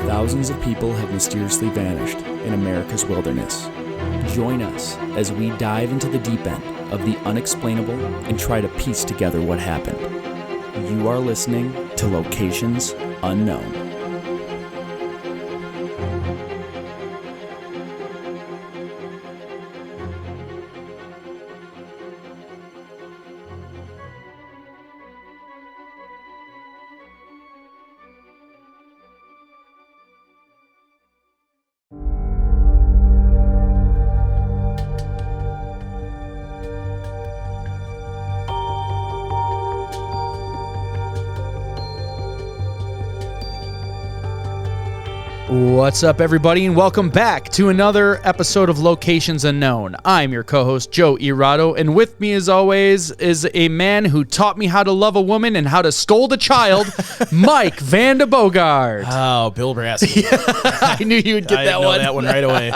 thousands of people have mysteriously vanished in America's wilderness. Join us as we dive into the deep end of the unexplainable and try to piece together what happened. You are listening to Locations Unknown. What's up, everybody, and welcome back to another episode of Locations Unknown. I'm your co-host, Joe Irado, and with me, as always, is a man who taught me how to love a woman and how to scold a child, Mike Van de Bogart. Oh, Bill Brasky. I knew you would get that one. I know that one right away.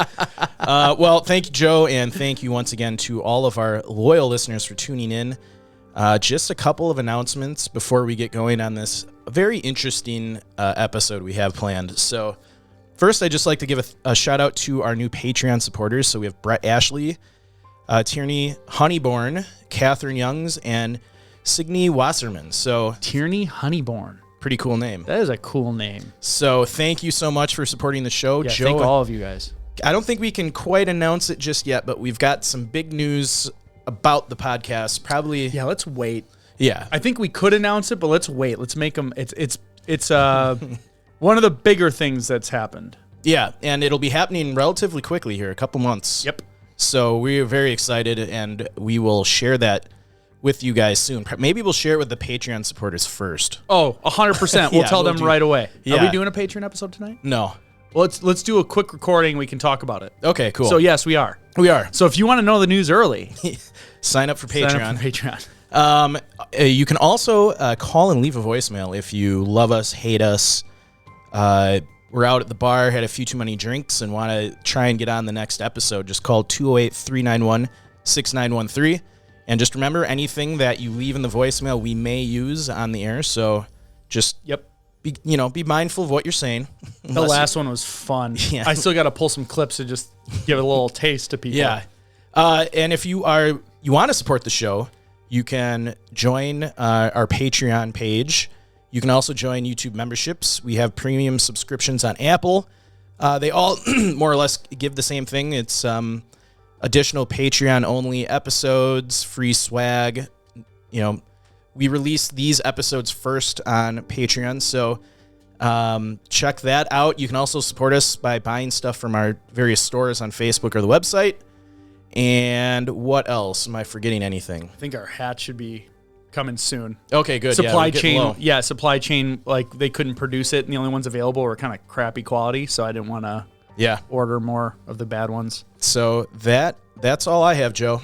Well, thank you, Joe, and thank you once again to all of our loyal listeners for tuning in. Just a couple of announcements before we get going on this very interesting episode we have planned. So, first, I'd just like to give a shout out to our new Patreon supporters. So we have Brett Ashley, Tierney Honeyborn, Catherine Youngs, and Signe Wasserman. So Tierney Honeyborn. Pretty cool name. That is a cool name. So thank you so much for supporting the show. Yeah, Joe, thank all of you guys. I don't think we can quite announce it just yet, but we've got some big news about the podcast. Probably. Yeah, let's wait. Yeah. I think we could announce it, but let's wait. Let's make them. It's one of the bigger things that's happened. Yeah, and it'll be happening relatively quickly here, a couple months. Yep. So we're very excited, and we will share that with you guys soon. Maybe we'll share it with the Patreon supporters first. Oh, 100%. We'll Yeah, tell them right away. Yeah. Are we doing a Patreon episode tonight? No. Well, let's do a quick recording. We can talk about it. Okay, cool. So, yes, we are. We are. So if you want to know the news early, Sign up for Patreon. sign up for Patreon. You can also call and leave a voicemail if you love us, hate us, we're out at the bar, had a few too many drinks, and want to try and get on the next episode. Just call 208-391-6913. And just remember, anything that you leave in the voicemail, we may use on the air. So just be mindful of what you're saying. The last one was fun. Yeah. I still got to pull some clips to just give it a little taste to people. Yeah. And if you want to support the show, you can join our Patreon page. You can also join YouTube memberships. We have premium subscriptions on Apple. They all more or less give the same thing. It's additional Patreon-only episodes, free swag. We release these episodes first on Patreon, so check that out. You can also support us by buying stuff from our various stores on Facebook or the website. And what else? Am I forgetting anything? I think our hat should be coming soon. Okay, good. Supply chain, like they couldn't produce it, and the only ones available were kind of crappy quality, so I didn't want to order more of the bad ones. So that's all I have, Joe.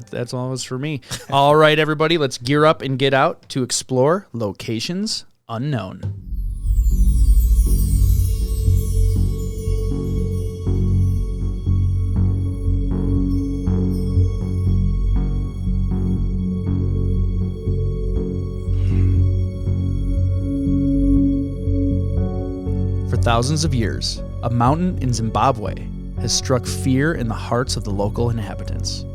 That's all it was for me. All right, everybody, let's gear up and get out to explore Locations Unknown. For thousands of years, a mountain in Zimbabwe has struck fear in the hearts of the local inhabitants.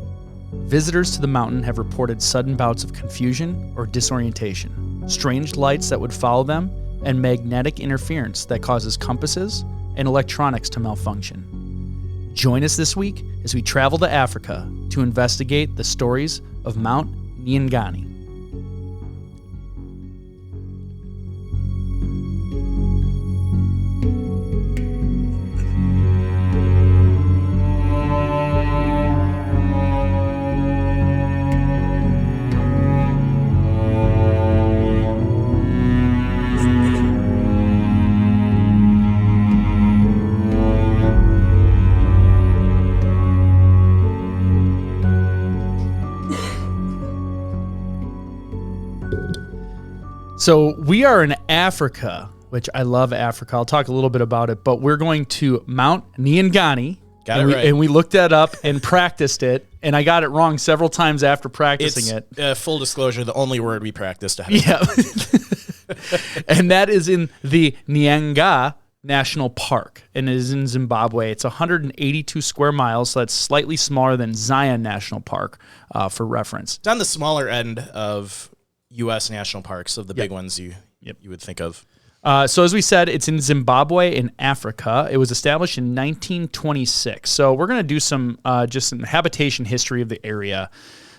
Visitors to the mountain have reported sudden bouts of confusion or disorientation, strange lights that would follow them, and magnetic interference that causes compasses and electronics to malfunction. Join us this week as we travel to Africa to investigate the stories of Mount Nyangani. So we are in Africa, which I love Africa. I'll talk a little bit about it, but we're going to Mount Nyangani. And we looked that up and practiced it, and I got it wrong several times after practicing it. Full disclosure, the only word we practiced ahead of time. And that is in the Niangani National Park, and it is in Zimbabwe. It's 182 square miles, so that's slightly smaller than Zion National Park, for reference. It's on the smaller end of U.S. national parks, of the big ones you would think of. So as we said, it's in Zimbabwe in Africa. It was established in 1926. So we're going to do some just some habitation history of the area.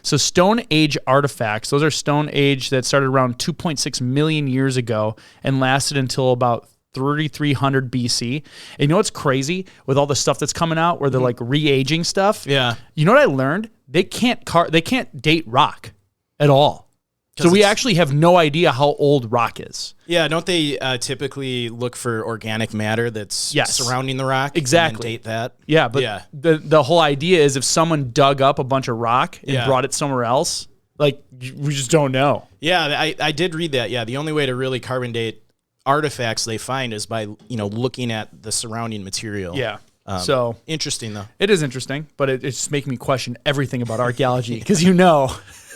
So Stone Age artifacts, those are Stone Age that started around 2.6 million years ago and lasted until about 3300 BC. And you know what's crazy with all the stuff that's coming out where they're like re-aging stuff? Yeah. You know what I learned? They can't date rock at all. So we actually have no idea how old rock is. Yeah, don't they typically look for organic matter that's surrounding the rock? Exactly. And date that? Yeah, but the whole idea is if someone dug up a bunch of rock and brought it somewhere else, like, we just don't know. Yeah, I did read that. Yeah, the only way to really carbon date artifacts they find is by, looking at the surrounding material. Yeah. So interesting, though. It is interesting, but it's just making me question everything about archaeology because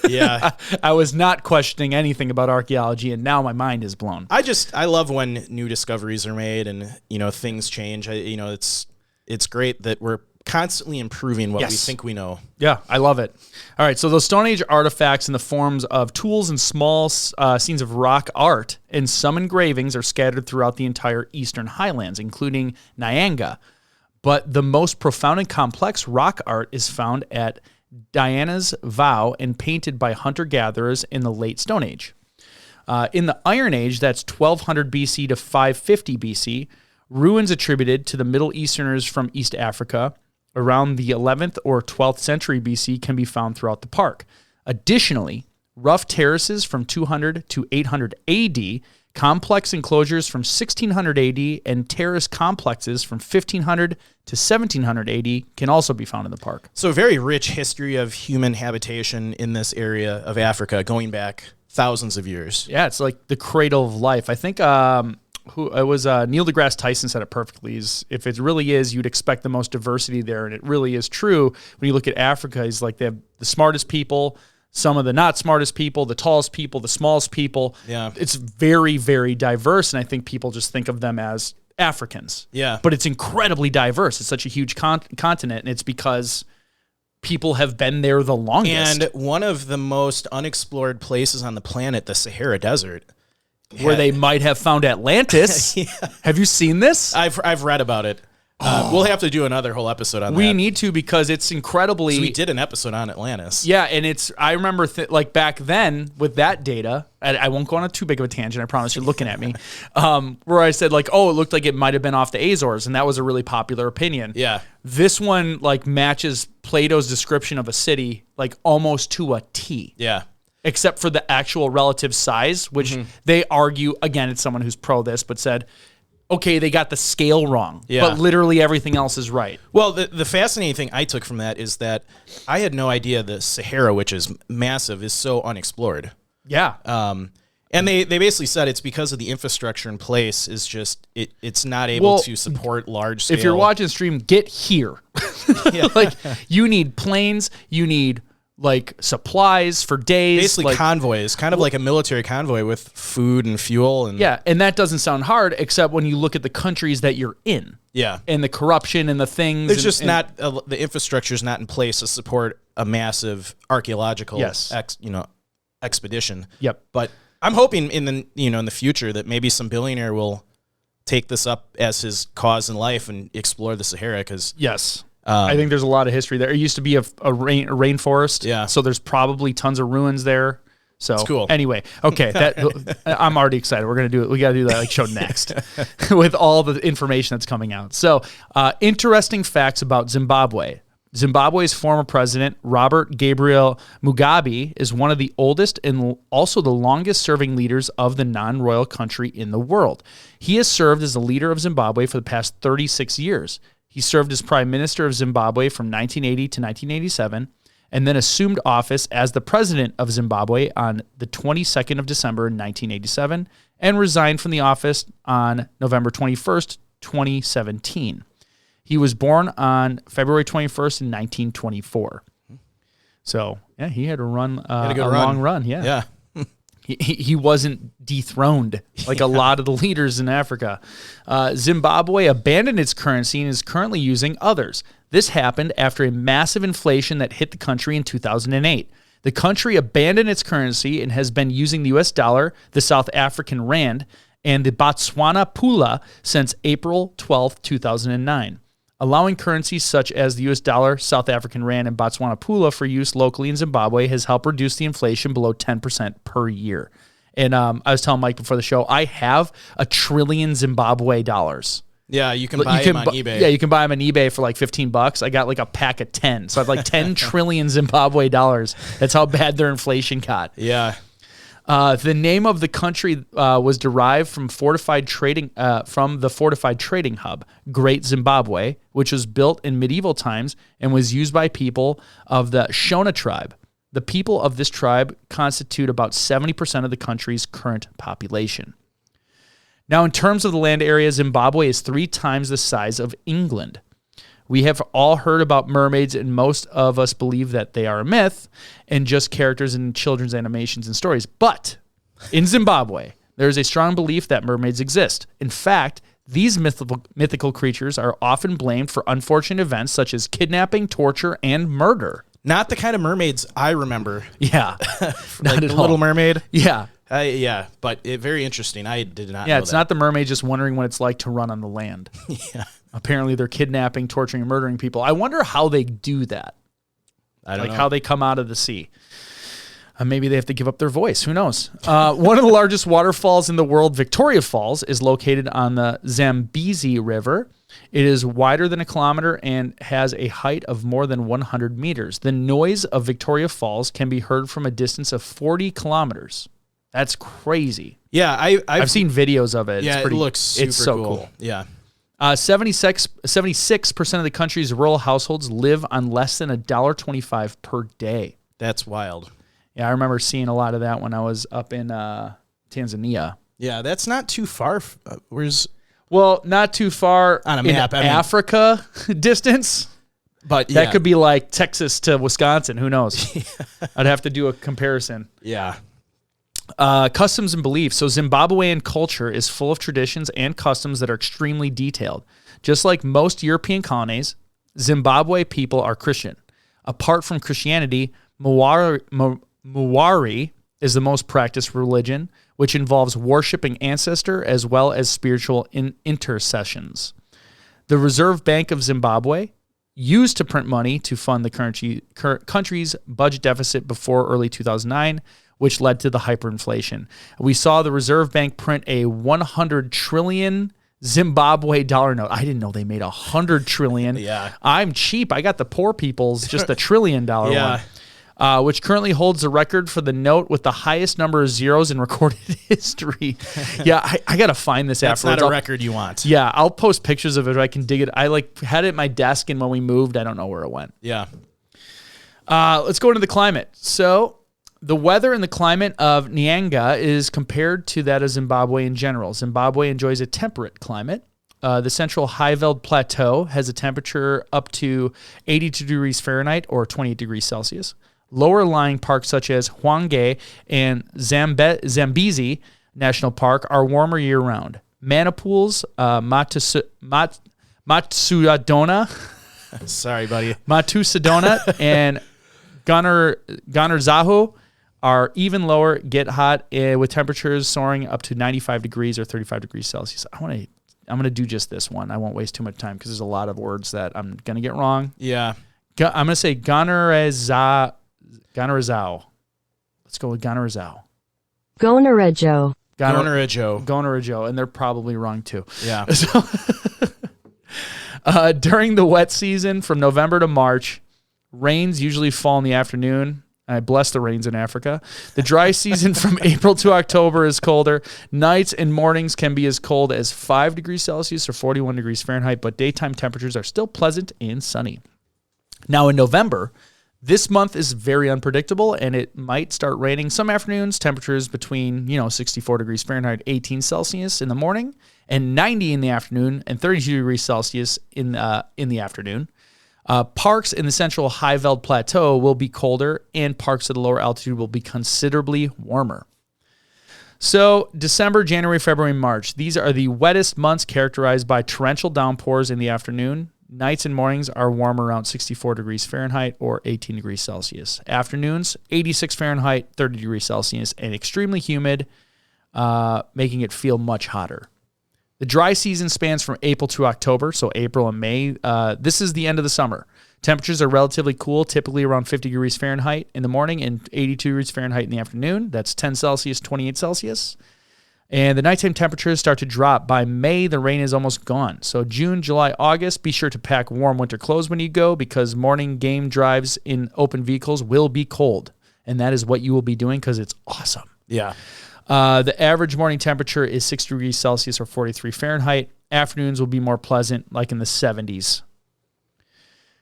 Yeah. I was not questioning anything about archaeology, and now my mind is blown. I love when new discoveries are made and, things change. It's great that we're constantly improving what we think we know. Yeah, I love it. All right, so those Stone Age artifacts in the forms of tools and small scenes of rock art and some engravings are scattered throughout the entire eastern highlands, including Nyanga. But the most profound and complex rock art is found at Diana's Vow and painted by hunter-gatherers in the late Stone Age. In the Iron Age, that's 1200 BC to 550 BC, ruins attributed to the Middle Easterners from East Africa around the 11th or 12th century BC can be found throughout the park. Additionally, rough terraces from 200 to 800 AD, complex enclosures from 1600 AD, and terrace complexes from 1500 to 1700 AD can also be found in the park. So a very rich history of human habitation in this area of Africa going back thousands of years. Yeah, it's like the cradle of life. I think Neil deGrasse Tyson said it perfectly. If it really is, you'd expect the most diversity there, and it really is true. When you look at Africa, he's like they have the smartest people, some of the not smartest people, the tallest people, the smallest people. Yeah. It's very, very diverse, and I think people just think of them as Africans. Yeah. But it's incredibly diverse. It's such a huge continent, and it's because people have been there the longest. And one of the most unexplored places on the planet, the Sahara Desert, where they might have found Atlantis. Yeah. Have you seen this? I've read about it. We'll have to do another whole episode on that. We need to because it's incredibly... So we did an episode on Atlantis. Yeah, and I remember like back then with that data, I won't go on too big of a tangent, I promise you're looking at me, where I said like, oh, it looked like it might have been off the Azores, and that was a really popular opinion. Yeah. This one like matches Plato's description of a city like almost to a T. Yeah. Except for the actual relative size, which they argue, again, it's someone who's pro this, but said, okay, they got the scale wrong, but literally everything else is right. Well, the fascinating thing I took from that is that I had no idea the Sahara, which is massive, is so unexplored. Yeah. And they basically said it's because of the infrastructure in place is just, it's not able to support large scale. If you're watching the stream, get here. Like, you need planes, you need like supplies for days. Basically like, convoys, kind of like a military convoy with food and fuel. And and that doesn't sound hard, except when you look at the countries that you're in. Yeah. And the corruption and the things. There's just not, the infrastructure is not in place to support a massive archaeological expedition. Yep. But I'm hoping in the future that maybe some billionaire will take this up as his cause in life and explore the Sahara because I think there's a lot of history there. It used to be a rainforest. Yeah. So there's probably tons of ruins there. So it's cool. Anyway, okay, I'm already excited. We're gonna do it. We got to do that show next with all the information that's coming out. So, interesting facts about Zimbabwe. Zimbabwe's former president, Robert Gabriel Mugabe, is one of the oldest and also the longest-serving leaders of the non-royal country in the world. He has served as the leader of Zimbabwe for the past 36 years. He served as Prime Minister of Zimbabwe from 1980 to 1987, and then assumed office as the President of Zimbabwe on the 22nd of December in 1987, and resigned from the office on November 21st, 2017. He was born on February 21st in 1924. So, yeah, he had to run a long run. Yeah. He wasn't dethroned like a lot of the leaders in Africa. Zimbabwe abandoned its currency and is currently using others. This happened after a massive inflation that hit the country in 2008. The country abandoned its currency and has been using the US dollar, the South African rand, and the Botswana pula since April 12, 2009. Allowing currencies such as the US dollar, South African rand, and Botswana pula for use locally in Zimbabwe has helped reduce the inflation below 10% per year. And I was telling Mike before the show, I have $1 trillion Zimbabwe dollars. Yeah, you can buy them on eBay. Yeah, you can buy them on eBay for like $15. I got like a pack of 10. So I have like 10 trillion Zimbabwe dollars. That's how bad their inflation got. Yeah. The name of the country was derived from the fortified trading hub, Great Zimbabwe, which was built in medieval times and was used by people of the Shona tribe. The people of this tribe constitute about 70% of the country's current population. Now, in terms of the land area, Zimbabwe is 3 times the size of England. We have all heard about mermaids, and most of us believe that they are a myth and just characters in children's animations and stories. But in Zimbabwe, there is a strong belief that mermaids exist. In fact, these mythical creatures are often blamed for unfortunate events such as kidnapping, torture, and murder. Not the kind of mermaids I remember. Yeah. Like the Little Mermaid. Yeah. Yeah, but very interesting. I did not know Yeah, it's that. not the mermaid just wondering what it's like to run on the land. Yeah. Apparently they're kidnapping, torturing, and murdering people. I wonder how they do that. I don't know. How they come out of the sea. Maybe they have to give up their voice. Who knows? One of the largest waterfalls in the world, Victoria Falls, is located on the Zambezi River. It is wider than 1 kilometer and has a height of more than 100 meters. The noise of Victoria Falls can be heard from a distance of 40 kilometers. That's crazy. Yeah, I've seen videos of it. Yeah, it looks super it's so cool. Yeah. 76% of the country's rural households live on less than $1.25 per day. That's wild. Yeah, I remember seeing a lot of that when I was up in Tanzania. Yeah, that's not too far. Well, not too far on a map. Africa distance. But yeah. That could be like Texas to Wisconsin. Who knows? I'd have to do a comparison. Yeah. Customs and beliefs. So Zimbabwean culture is full of traditions and customs that are extremely detailed. Just like most European colonies, Zimbabwe people are Christian. Apart from Christianity, Mwari is the most practiced religion, which involves worshiping ancestor as well as spiritual intercessions. The Reserve Bank of Zimbabwe used to print money to fund the country's budget deficit before early 2009, which led to the hyperinflation. We saw the Reserve Bank print a 100 trillion Zimbabwe dollar note. I didn't know they made 100 trillion. Yeah. I'm cheap. I got the poor people's, just the $1 trillion one. Which currently holds the record for the note with the highest number of zeros in recorded history. Yeah, I got to find this That's afterwards. That's not a record you want. Yeah, I'll post pictures of it if I can dig it. I had it at my desk, and when we moved, I don't know where it went. Yeah. Let's go into the climate. So the weather and the climate of Niangani is compared to that of Zimbabwe in general. Zimbabwe enjoys a temperate climate. The central high-veld plateau has a temperature up to 82 degrees Fahrenheit or 28 degrees Celsius. Lower-lying parks such as Hwange and Zambezi National Park are warmer year-round. Manipul's Matsuadona, sorry, buddy, Matusadona and Ganarzaho are even lower, get hot with temperatures soaring up to 95 degrees or 35 degrees Celsius. I'm going to do just this one. I won't waste too much time because there's a lot of words that I'm going to get wrong. Yeah. I'm going to say Ganarzaho. Let's go with Ganarzaho. Gonarejo. And they're probably wrong too. Yeah. So, during the wet season from November to March, rains usually fall in the afternoon. I bless the rains in Africa. The dry season from April to October is colder. Nights and mornings can be as cold as 5 degrees Celsius or 41 degrees Fahrenheit, but daytime temperatures are still pleasant and sunny. Now in November, this month is very unpredictable, and it might start raining some afternoons. Temperatures between 64 degrees Fahrenheit, 18 Celsius in the morning, and 90 in the afternoon, and 32 degrees Celsius in the afternoon. Parks in the central high-veld plateau will be colder, and parks at the lower altitude will be considerably warmer. So December, January, February, March. These are the wettest months characterized by torrential downpours in the afternoon. Nights and mornings are warm around 64 degrees Fahrenheit or 18 degrees Celsius. Afternoons, 86 Fahrenheit, 30 degrees Celsius, and extremely humid, making it feel much hotter. The dry season spans from April to October, so April and May. This is the end of the summer. Temperatures are relatively cool, typically around 50 degrees Fahrenheit in the morning and 82 degrees Fahrenheit in the afternoon. That's 10 Celsius, 28 Celsius. And the nighttime temperatures start to drop. By May, the rain is almost gone. So June, July, August, be sure to pack warm winter clothes when you go because morning game drives in open vehicles will be cold. And that is what you will be doing because it's awesome. Yeah. The average morning temperature is 6 degrees Celsius or 43 Fahrenheit. Afternoons will be more pleasant, like in the 70s.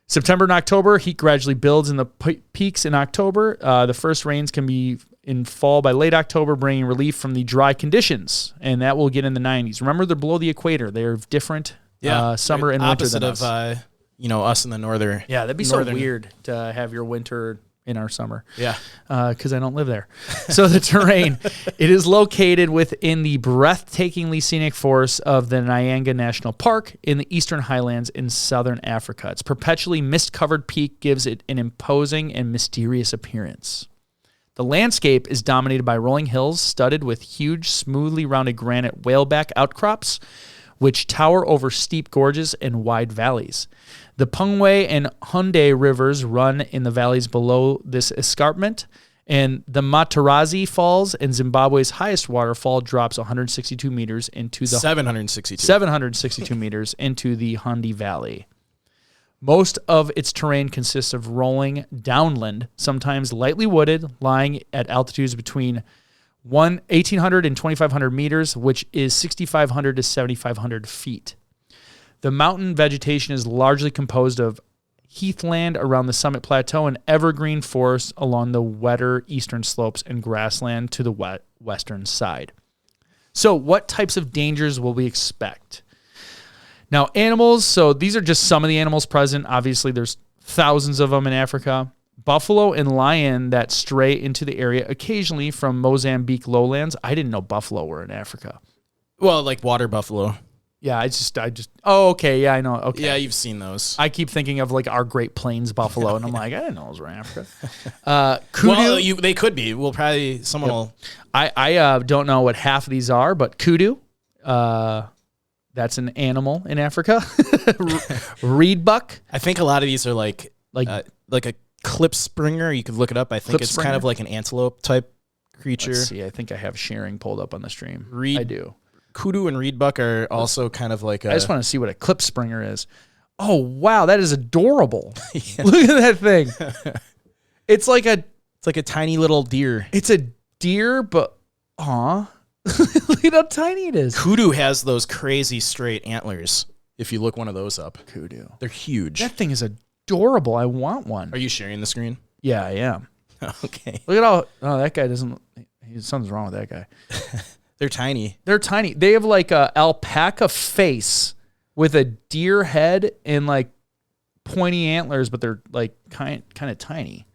September and October, heat gradually builds in the peaks in October. The first rains can be in fall by late October, bringing relief from the dry conditions, and that will get in the 90s. Remember, they're below the equator. They're different summer and winter than us. Opposite of, us in the northern. Yeah, that'd be so weird to have your winter in our summer. Yeah. Because I don't live there. So the terrain, it is located within the breathtakingly scenic forests of the Nyangani National Park in the eastern highlands in southern Africa. Its perpetually mist-covered peak gives it an imposing and mysterious appearance. The landscape is dominated by rolling hills studded with huge, smoothly rounded granite whaleback outcrops, which tower over steep gorges and wide valleys. The Pungwe and Hunde rivers run in the valleys below this escarpment, and the Matarazi Falls and Zimbabwe's highest waterfall drops 162 meters into the 762 meters into the Hunde Valley. Most of its terrain consists of rolling downland, sometimes lightly wooded, lying at altitudes between 1,800 and 2,500 meters, which is 6,500 to 7,500 feet. The mountain vegetation is largely composed of heathland around the summit plateau and evergreen forests along the wetter eastern slopes and grassland to the western side. So what types of dangers will we expect? Now, animals, so these are just some of the animals present. Obviously, there's thousands of them in Africa. Buffalo and lion that stray into the area occasionally from Mozambique lowlands. I didn't know buffalo were in Africa. Well, like water buffalo. Yeah, oh, okay, yeah, I know. Okay. Yeah, you've seen those. I keep thinking of like our Great Plains buffalo, and I'm like, I didn't know those were in Africa. Kudu. Well, they could be. We'll probably, someone will. I don't know what half of these are, but kudu, that's an animal in Africa. Reed buck. I think a lot of these are like a clip springer. You could look it up. I think it's kind of like an antelope type creature. Let's see, I think I have shearing pulled up on the stream. I do. Kudu and reed buck are also kind of like I just want to see what a clip springer is. Oh, wow, that is adorable. Look at that thing. It's like a tiny little deer. It's a deer, but look at how tiny it is. Kudu has those crazy straight antlers. If you look one of those up. Kudu. They're huge. That thing is adorable. I want one. Are you sharing the screen? Yeah, I am. Okay. Look at that guy doesn't, something's wrong with that guy. They're tiny. They're tiny. They have like a alpaca face with a deer head and like pointy antlers, but they're like kind of tiny.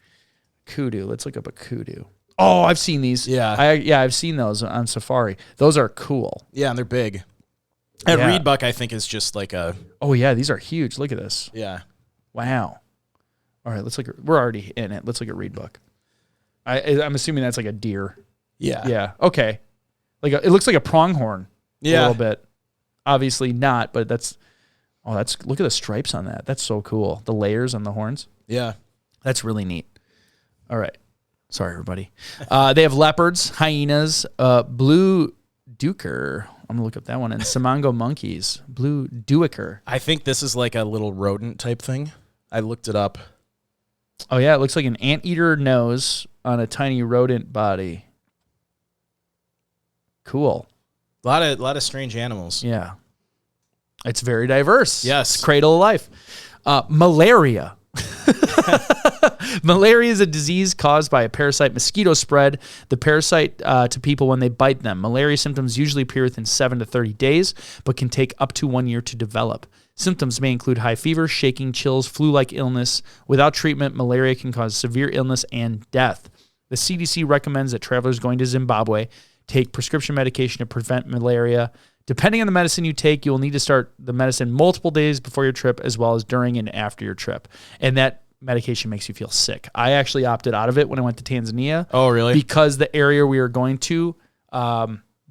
Kudu. Let's look up a kudu. Oh, I've seen these. Yeah. I've seen those on safari. Those are cool. Yeah, and they're big. And reed buck, I think, is just like a... Oh, yeah, these are huge. Look at this. Yeah. Wow. All right, let's look at... We're already in it. Let's look at reed buck. I'm assuming that's like a deer. Yeah. Yeah, okay. It looks like a pronghorn a little bit. Obviously not, but look at the stripes on that. That's so cool. The layers on the horns. Yeah. That's really neat. All right. Sorry, everybody. They have leopards, hyenas, blue duiker. I'm going to look up that one. And Simango monkeys, blue duiker. I think this is like a little rodent type thing. I looked it up. Oh, yeah. It looks like an anteater nose on a tiny rodent body. Cool. A lot of strange animals. Yeah. It's very diverse. Yes. It's cradle of life. Malaria. Malaria is a disease caused by a parasite mosquito spread the parasite to people when they bite them. Malaria symptoms usually appear within 7 to 30 days, but can take up to 1 year to develop. Symptoms may include high fever, shaking, chills, flu-like illness. Without treatment, malaria can cause severe illness and death. The CDC recommends that travelers going to Zimbabwe take prescription medication to prevent malaria. Depending on the medicine you take, you will need to start the medicine multiple days before your trip as well as during and after your trip. And that medication makes you feel sick. I actually opted out of it when I went to Tanzania. Oh, really? Because the area we were going to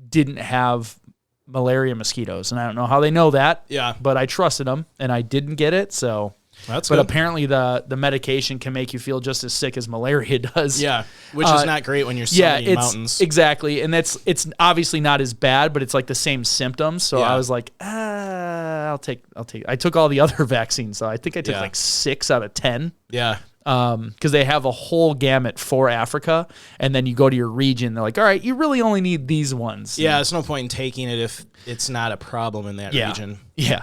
didn't have malaria mosquitoes. And I don't know how they know that. Yeah. But I trusted them, and I didn't get it. So, that's but good. Apparently the medication can make you feel just as sick as malaria does. Yeah, which is not great when you're studying mountains. Exactly. And it's obviously not as bad, but it's like the same symptoms. So I was like, I'll take. I took all the other vaccines. So I think I took like 6 out of 10. Yeah. Because they have a whole gamut for Africa, and then you go to your region, they're like, all right, you really only need these ones. Yeah, there's no point in taking it if it's not a problem in that region. Yeah.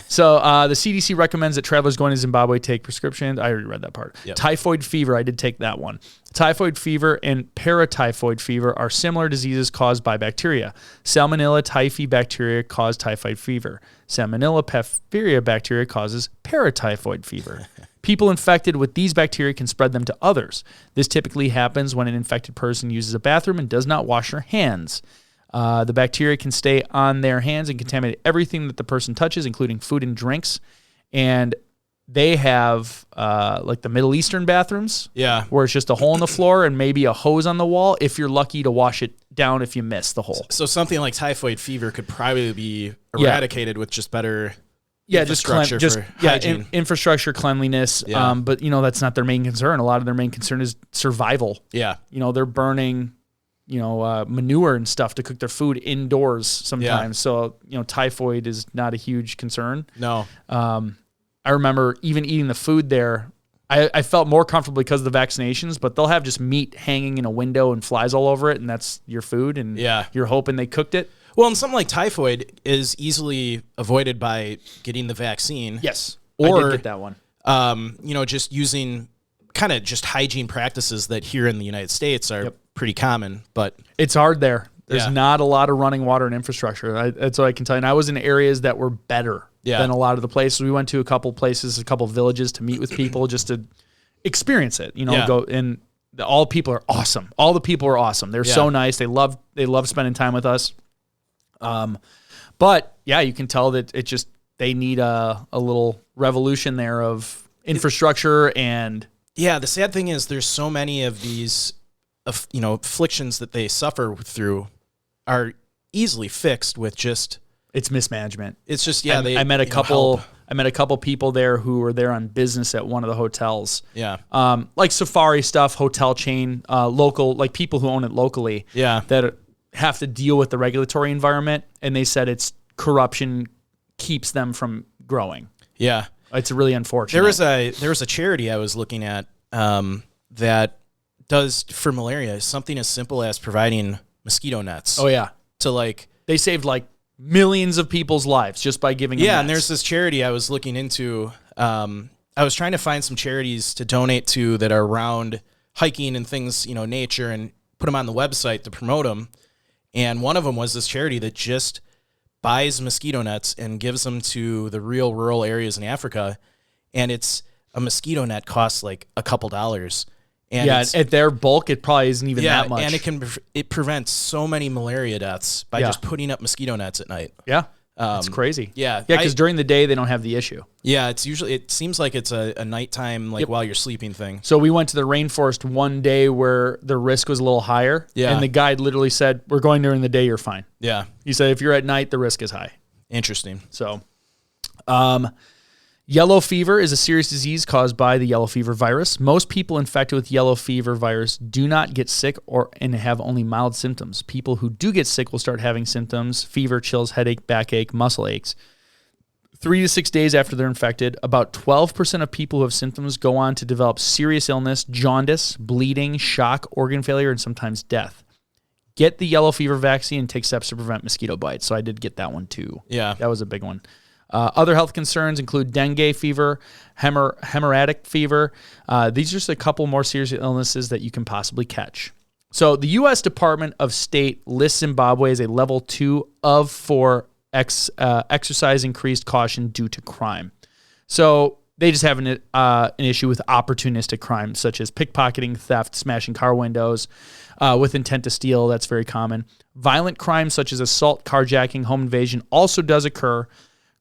So the CDC recommends that travelers going to Zimbabwe take prescriptions. I already read that part. Yep. Typhoid fever, I did take that one. Typhoid fever and paratyphoid fever are similar diseases caused by bacteria. Salmonella typhi bacteria cause typhoid fever. Salmonella pasteurella bacteria causes paratyphoid fever. People infected with these bacteria can spread them to others. This typically happens when an infected person uses a bathroom and does not wash their hands. The bacteria can stay on their hands and contaminate everything that the person touches, including food and drinks. And they have like the Middle Eastern bathrooms, where it's just a hole in the floor and maybe a hose on the wall if you're lucky to wash it down if you miss the hole. So something like typhoid fever could probably be eradicated with just better infrastructure for hygiene. Infrastructure, cleanliness. Yeah. But, that's not their main concern. A lot of their main concern is survival. Yeah. They're burning manure and stuff to cook their food indoors sometimes. So, typhoid is not a huge concern. No. I remember even eating the food there. I felt more comfortable because of the vaccinations, but they'll have just meat hanging in a window and flies all over it, and that's your food, and you're hoping they cooked it. Well, and something like typhoid is easily avoided by getting the vaccine. Yes. Or, I did get that one. Just using kind of just hygiene practices that here in the United States are pretty common, but it's hard there. There's not a lot of running water and infrastructure. That's what I can tell you. And I was in areas that were better than a lot of the places. We went to a couple places, a couple villages to meet with people just to experience it. Go and all people are awesome. All the people are awesome. They're so nice. They love spending time with us. But you can tell that they need a little revolution there of infrastructure and. Yeah, the sad thing is there's so many of these, afflictions that they suffer through are easily fixed with just. It's mismanagement. It's just I met a couple people there who were there on business at one of the hotels. Yeah. Like safari stuff, hotel chain, local, like people who own it locally. Yeah. That have to deal with the regulatory environment, and they said it's corruption keeps them from growing. Yeah. It's really unfortunate. There was a charity I was looking at that does for malaria something as simple as providing mosquito nets. Oh yeah. They saved millions of people's lives just by giving them nets. And there's this charity I was looking into. I was trying to find some charities to donate to that are around hiking and things, nature, and put them on the website to promote them. And one of them was this charity that just buys mosquito nets and gives them to the real rural areas in Africa. And a mosquito net costs like a couple $. And at their bulk, it probably isn't even that much. And it prevents so many malaria deaths by just putting up mosquito nets at night. Yeah. It's crazy. Yeah. Because during the day, they don't have the issue. Yeah, it seems like it's a nighttime, while you're sleeping thing. So we went to the rainforest one day where the risk was a little higher. Yeah. And the guide literally said, we're going during the day, you're fine. Yeah. He said, if you're at night, the risk is high. Interesting. So, yellow fever is a serious disease caused by the yellow fever virus. Most people infected with yellow fever virus do not get sick and have only mild symptoms. People who do get sick will start having symptoms: fever, chills, headache, backache, muscle aches. 3 to 6 days after they're infected, about 12% of people who have symptoms go on to develop serious illness, jaundice, bleeding, shock, organ failure, and sometimes death. Get the yellow fever vaccine and take steps to prevent mosquito bites. So I did get that one too. Yeah. That was a big one. Other health concerns include dengue fever, hemorrhagic fever. These are just a couple more serious illnesses that you can possibly catch. So the U.S. Department of State lists Zimbabwe as a level 2 of 4 exercise increased caution due to crime. So They just have an issue with opportunistic crimes such as pickpocketing, theft, smashing car windows with intent to steal. That's very common. Violent crimes such as assault, carjacking, home invasion also does occur.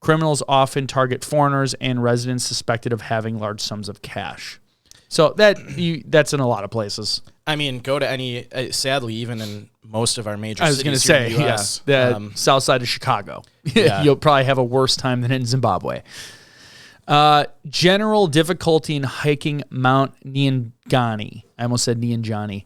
Criminals often target foreigners and residents suspected of having large sums of cash. So that's in a lot of places. I mean, go to any, sadly, even in most of our major I was cities going to say, here in the US, the south side of Chicago. Yeah. You'll probably have a worse time than in Zimbabwe. General difficulty in hiking Mount Nyangani. I almost said Niangani.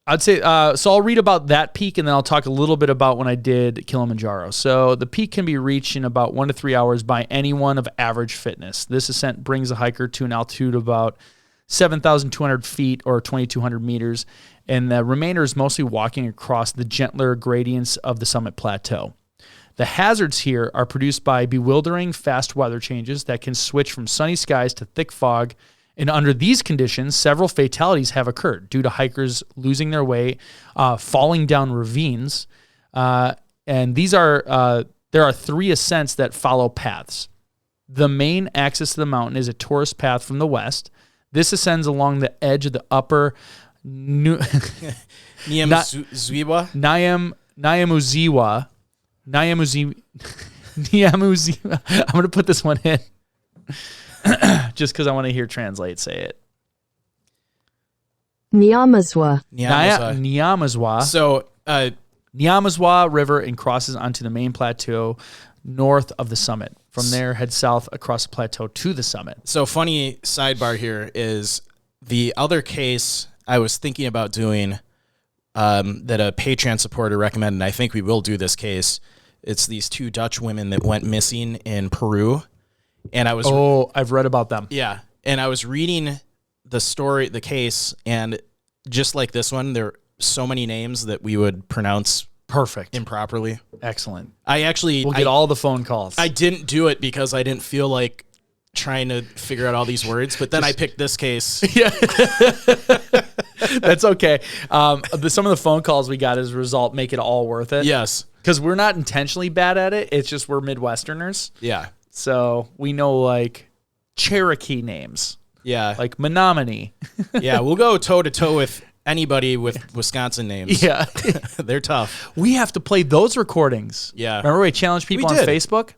I'd say, so I'll read about that peak, and then I'll talk a little bit about when I did Kilimanjaro. So the peak can be reached in about 1 to 3 hours by anyone of average fitness. This ascent brings a hiker to an altitude of about 7,200 feet or 2,200 meters, and the remainder is mostly walking across the gentler gradients of the summit plateau. The hazards here are produced by bewildering fast weather changes that can switch from sunny skies to thick fog. And under these conditions, several fatalities have occurred due to hikers losing their way, falling down ravines. And these are there are 3 ascents that follow paths. The main access to the mountain is a tourist path from the west. This ascends along the edge of the upper Nyamuziwa. I'm going to put this one in. Just because I want to hear Translate say it. Nyamazwa. Nyamazwa. So, Nyamazwa River and crosses onto the main plateau north of the summit. From there, head south across the plateau to the summit. So funny sidebar here is the other case I was thinking about doing that a Patreon supporter recommended, and I think we will do this case. It's these 2 Dutch women that went missing in Peru. And I was I've read about them. Yeah. And I was reading the story, the case, and just like this one, there are so many names that we would pronounce perfect improperly. Excellent. We'll get all the phone calls. I didn't do it because I didn't feel like trying to figure out all these words, but then I picked this case. Yeah. That's okay. Some of the phone calls we got as a result make it all worth it. Yes. Because we're not intentionally bad at it. It's just we're Midwesterners. Yeah. So we know like Cherokee names. Yeah. Like Menominee. Yeah, we'll go toe to toe with anybody with Wisconsin names. Yeah. They're tough. We have to play those recordings. Yeah. Remember we challenged people on did. Facebook?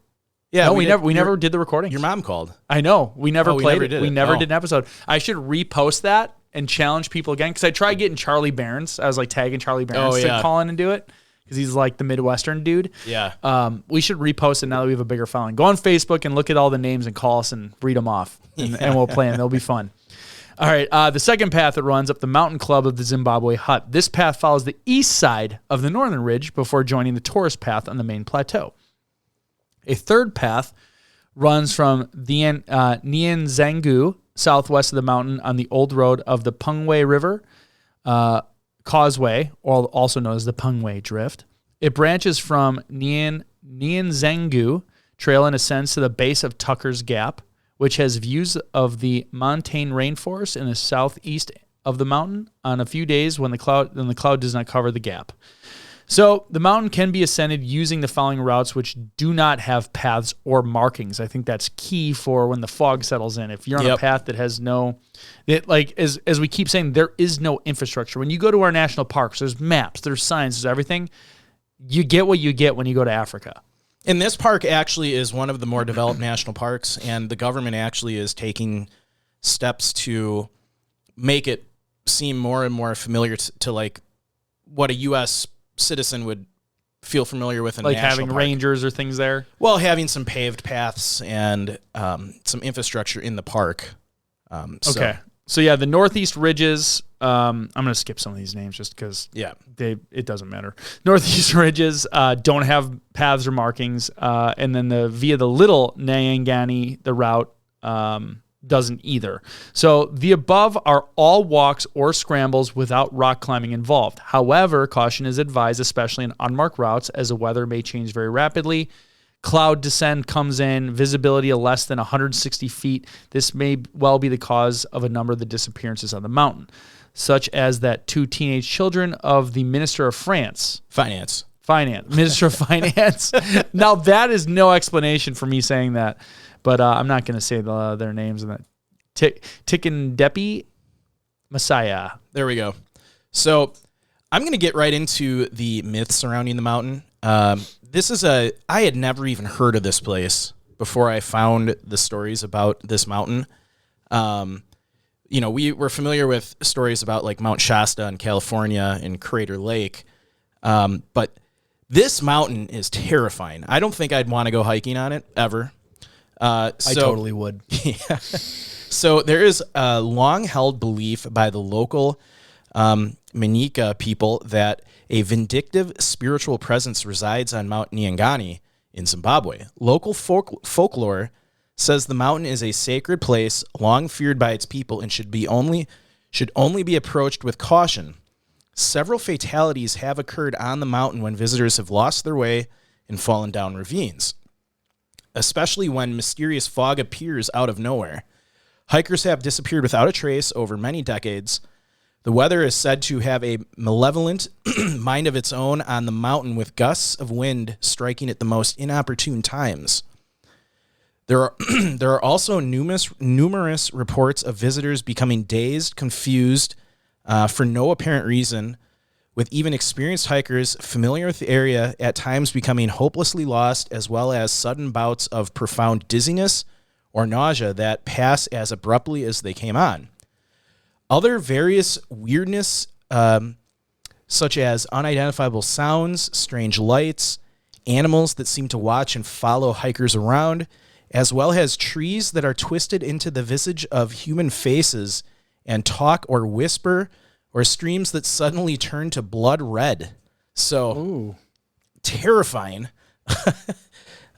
Yeah. No, we never did the recording. Your mom called. I know. We never played never it. did We it. never Oh. did an episode. I should repost that and challenge people again because I tried getting Charlie Barnes. I was like tagging Charlie Barnes to call in and do it because he's like the Midwestern dude. Yeah. We should repost it now that we have a bigger following. Go on Facebook and look at all the names and call us and read them off, and we'll play them. They'll be fun. All right. The second path that runs up the mountain club of the Zimbabwe Hut. This path follows the east side of the northern ridge before joining the tourist path on the main plateau. A third path runs from the Nianzangu, southwest of the mountain on the old road of the Pungwe River Causeway, or also known as the Pungwe Drift. It branches from Nianzangu Trail and ascends to the base of Tucker's Gap, which has views of the montane rainforest in the southeast of the mountain on a few days when the cloud does not cover the gap. So the mountain can be ascended using the following routes, which do not have paths or markings. I think that's key for when the fog settles in. If you're on a path that has as we keep saying, there is no infrastructure. When you go to our national parks, there's maps, there's signs, there's everything. You get what you get when you go to Africa. And this park actually is one of the more developed national parks, and the government actually is taking steps to make it seem more and more familiar to like what a U.S. citizen would feel familiar with in like a national having park. rangers or things there. Well, having some paved paths and some infrastructure in the park. Okay. So yeah, the northeast ridges. I'm going to skip some of these names just because it doesn't matter. Northeast ridges don't have paths or markings, and then via the little Niangani, the route doesn't either. So the above are all walks or scrambles without rock climbing involved. However, caution is advised, especially in unmarked routes, as the weather may change very rapidly. Cloud descent comes in, visibility of less than 160 feet. This may well be the cause of a number of the disappearances on the mountain, such as that 2 teenage children of the Minister of Finance Minister of Finance. Now, that is no explanation for me saying that, but I'm not going to say their names in that. Tikandepi Messiah. There we go. So I'm going to get right into the myths surrounding the mountain. I had never even heard of this place before I found the stories about this mountain. We were familiar with stories about like Mount Shasta in California and Crater Lake. But this mountain is terrifying. I don't think I'd want to go hiking on it ever. I totally would. Yeah. So there is a long-held belief by the local Manika people that a vindictive spiritual presence resides on Mount Nyangani in Zimbabwe. Local folklore says the mountain is a sacred place, long feared by its people, and should only be approached with caution. Several fatalities have occurred on the mountain when visitors have lost their way and fallen down ravines, especially when mysterious fog appears out of nowhere. Hikers have disappeared without a trace over many decades. The weather is said to have a malevolent mind of its own on the mountain, with gusts of wind striking at the most inopportune times. There are also numerous reports of visitors becoming dazed, confused, for no apparent reason, with even experienced hikers familiar with the area at times becoming hopelessly lost, as well as sudden bouts of profound dizziness or nausea that pass as abruptly as they came on. Other various weirdness, such as unidentifiable sounds, strange lights, animals that seem to watch and follow hikers around, as well as trees that are twisted into the visage of human faces and talk or whisper, or streams that suddenly turn to blood red. So, ooh, terrifying.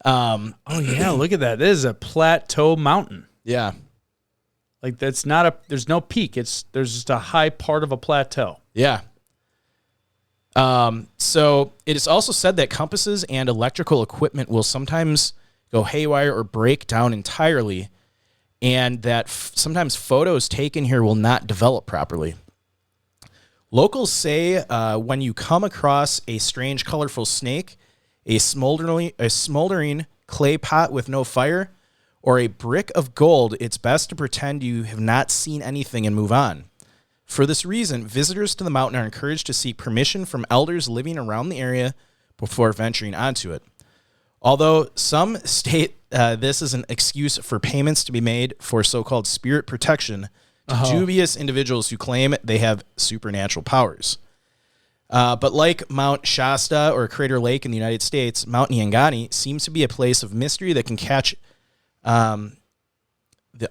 Oh yeah, look at that. This is a plateau mountain. Yeah. Like there's no peak. There's just a high part of a plateau. Yeah. So it is also said that compasses and electrical equipment will sometimes go haywire or break down entirely, and that sometimes photos taken here will not develop properly. Locals say when you come across a strange, colorful snake, a smoldering clay pot with no fire, or a brick of gold, it's best to pretend you have not seen anything and move on. For this reason, visitors to the mountain are encouraged to seek permission from elders living around the area before venturing onto it. Although some state this is an excuse for payments to be made for so-called spirit protection to dubious individuals who claim they have supernatural powers. But like Mount Shasta or Crater Lake in the United States, Mount Nyangani seems to be a place of mystery that can catch the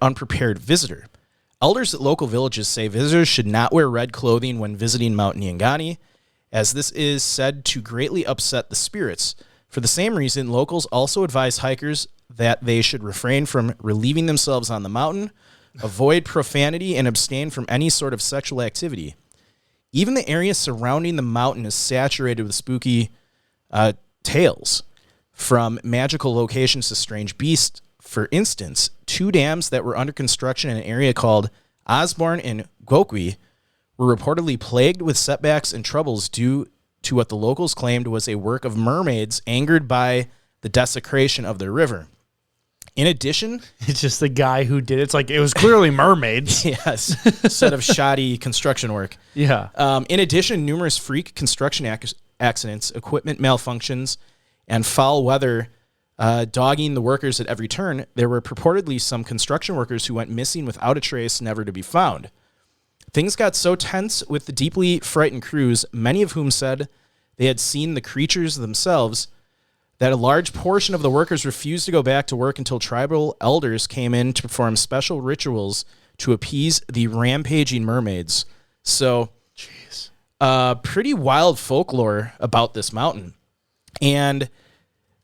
unprepared visitor. Elders at local villages say visitors should not wear red clothing when visiting Mount Nyangani, as this is said to greatly upset the spirits. For the same reason, locals also advise hikers that they should refrain from relieving themselves on the mountain, avoid profanity, and abstain from any sort of sexual activity. Even the area surrounding the mountain is saturated with spooky tales, from magical locations to strange beasts. For instance, 2 dams that were under construction in an area called Osborne and Gokwe were reportedly plagued with setbacks and troubles due to what the locals claimed was a work of mermaids angered by the desecration of their river. In addition, it's just the guy who did it. It's like it was clearly mermaids. Yes, set of shoddy construction work. Yeah. In addition, numerous freak construction accidents, equipment malfunctions, and foul weather dogging the workers at every turn. There were purportedly some construction workers who went missing without a trace, never to be found. Things got so tense with the deeply frightened crews, many of whom said they had seen the creatures themselves, that a large portion of the workers refused to go back to work until tribal elders came in to perform special rituals to appease the rampaging mermaids. So, pretty wild folklore about this mountain. And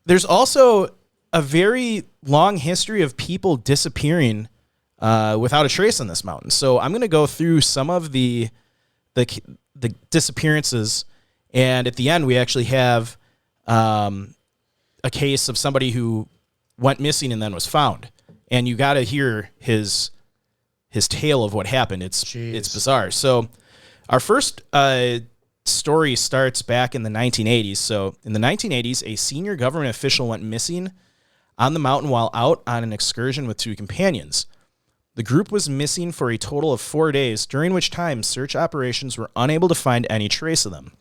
there's also a very long history of people disappearing without a trace on this mountain. So I'm going to go through some of the disappearances, and at the end we actually have a case of somebody who went missing and then was found. And you got to hear his tale of what happened. It's bizarre. So our first story starts back in the 1980s. So in the 1980s, a senior government official went missing on the mountain while out on an excursion with 2 companions. The group was missing for a total of 4 days, during which time search operations were unable to find any trace of them.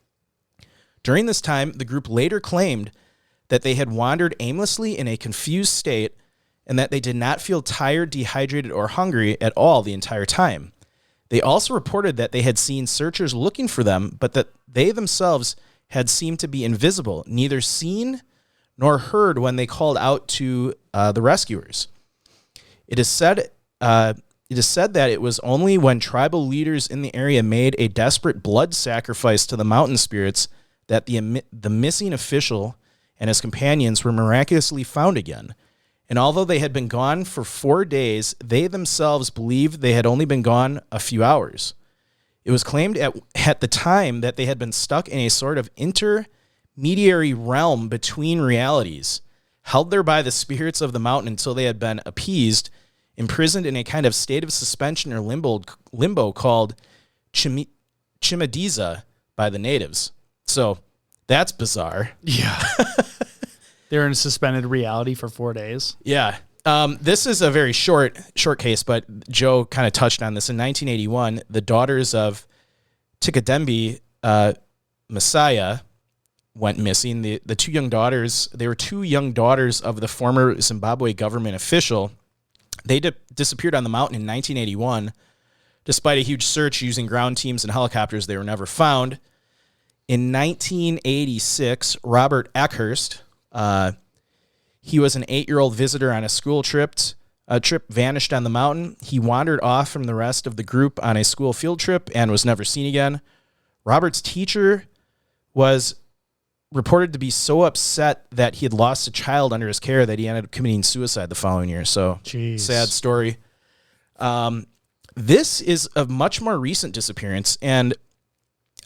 During this time, the group later claimed that they had wandered aimlessly in a confused state and that they did not feel tired, dehydrated, or hungry at all the entire time. They also reported that they had seen searchers looking for them, but that they themselves had seemed to be invisible, neither seen nor heard when they called out to the rescuers. It is said that it was only when tribal leaders in the area made a desperate blood sacrifice to the mountain spirits that the missing official and his companions were miraculously found again. And although they had been gone for 4 days, they themselves believed they had only been gone a few hours. It was claimed at the time that they had been stuck in a sort of intermediary realm between realities, held there by the spirits of the mountain until they had been appeased, imprisoned in a kind of state of suspension or limbo called chimadiza by the natives. So that's bizarre. Yeah. They're in suspended reality for 4 days. Yeah. This is a very short case, but Joe kind of touched on this. In 1981, the daughters of Tikadembe Messiah went missing. The 2 young daughters, they were 2 young daughters of the former Zimbabwe government official. They disappeared on the mountain in 1981. Despite a huge search using ground teams and helicopters, they were never found. In 1986, Robert Eckhurst, he was an 8-year-old visitor on a school trip, vanished on the mountain. He wandered off from the rest of the group on a school field trip and was never seen again. Robert's teacher was reported to be so upset that he had lost a child under his care that he ended up committing suicide the following year. So, Jeez. Sad story. This is a much more recent disappearance, and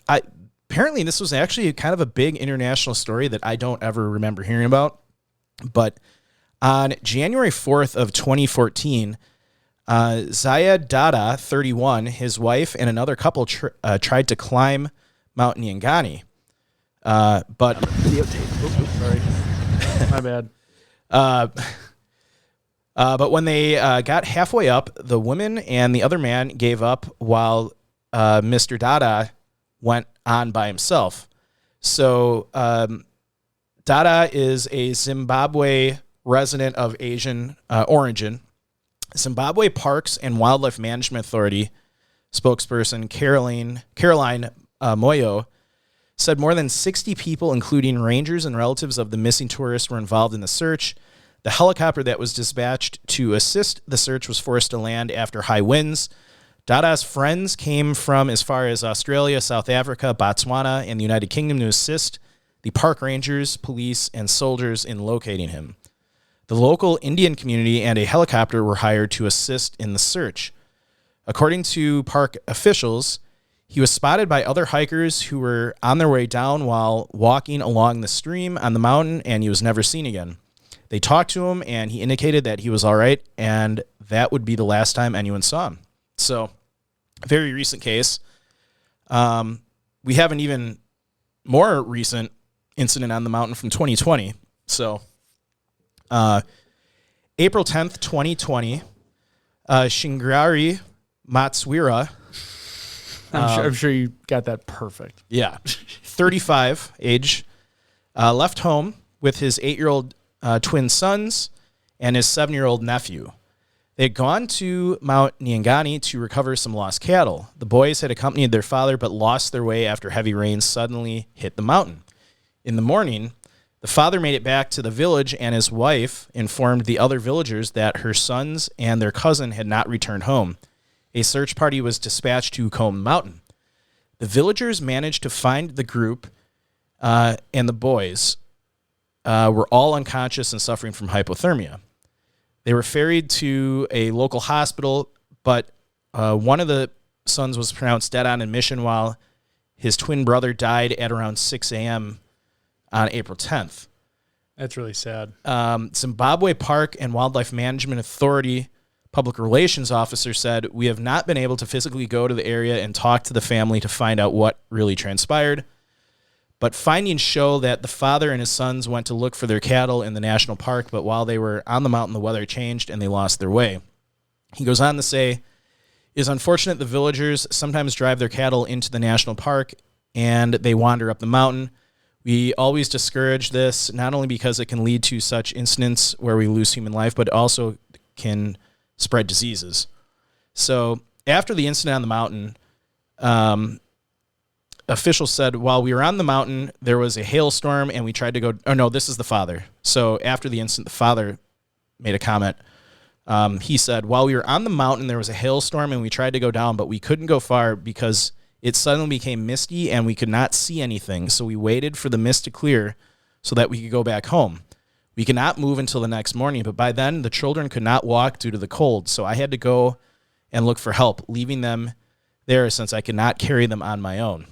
apparently this was actually kind of a big international story that I don't ever remember hearing about. But on January 4th of 2014, Zayed Dada, 31, his wife, and another couple tried to climb Mount Nyangani. But videotape. Sorry. My bad. But when they got halfway up, the woman and the other man gave up while Mr. Dada went on by himself. So Dada is a Zimbabwe resident of Asian origin. Zimbabwe Parks and Wildlife Management Authority spokesperson Caroline Moyo said more than 60 people, including rangers and relatives of the missing tourists, were involved in the search. The helicopter that was dispatched to assist the search was forced to land after high winds. Dada's friends came from as far as Australia, South Africa, Botswana, and the United Kingdom to assist the park rangers, police, and soldiers in locating him. The local Indian community and a helicopter were hired to assist in the search. According to park officials, he was spotted by other hikers who were on their way down while walking along the stream on the mountain, and he was never seen again. They talked to him, and he indicated that he was all right, and that would be the last time anyone saw him. So, very recent case. We have an even more recent incident on the mountain from 2020. So, April 10th, 2020, Shingari Matswira. I'm sure you got that perfect. Yeah. 35 age, left home with his 8-year-old twin sons and his 7-year-old nephew. They had gone to Mount Nyangani to recover some lost cattle. The boys had accompanied their father but lost their way after heavy rains suddenly hit the mountain. In the morning, the father made it back to the village, and his wife informed the other villagers that her sons and their cousin had not returned home. A search party was dispatched to comb the mountain. The villagers managed to find the group, and the boys were all unconscious and suffering from hypothermia. They were ferried to a local hospital, but one of the sons was pronounced dead on admission while his twin brother died at around 6 a.m. on April 10th. That's really sad. Zimbabwe Park and Wildlife Management Authority public relations officer said, "We have not been able to physically go to the area and talk to the family to find out what really transpired. But findings show that the father and his sons went to look for their cattle in the national park, but while they were on the mountain, the weather changed and they lost their way. He goes on to say, "It is unfortunate the villagers sometimes drive their cattle into the national park and they wander up the mountain. We always discourage this, not only because it can lead to such incidents where we lose human life, but also can spread diseases." So after the incident on the mountain, officials said, while we were on the mountain, there was a hailstorm and we tried to go. Oh, no, this is the father. So after the incident, the father made a comment. He said, while we were on the mountain, there was a hailstorm and we tried to go down, but we couldn't go far because it suddenly became misty and we could not see anything. So we waited for the mist to clear so that we could go back home. We could not move until the next morning, but by then the children could not walk due to the cold. So I had to go and look for help, leaving them there since I could not carry them on my own.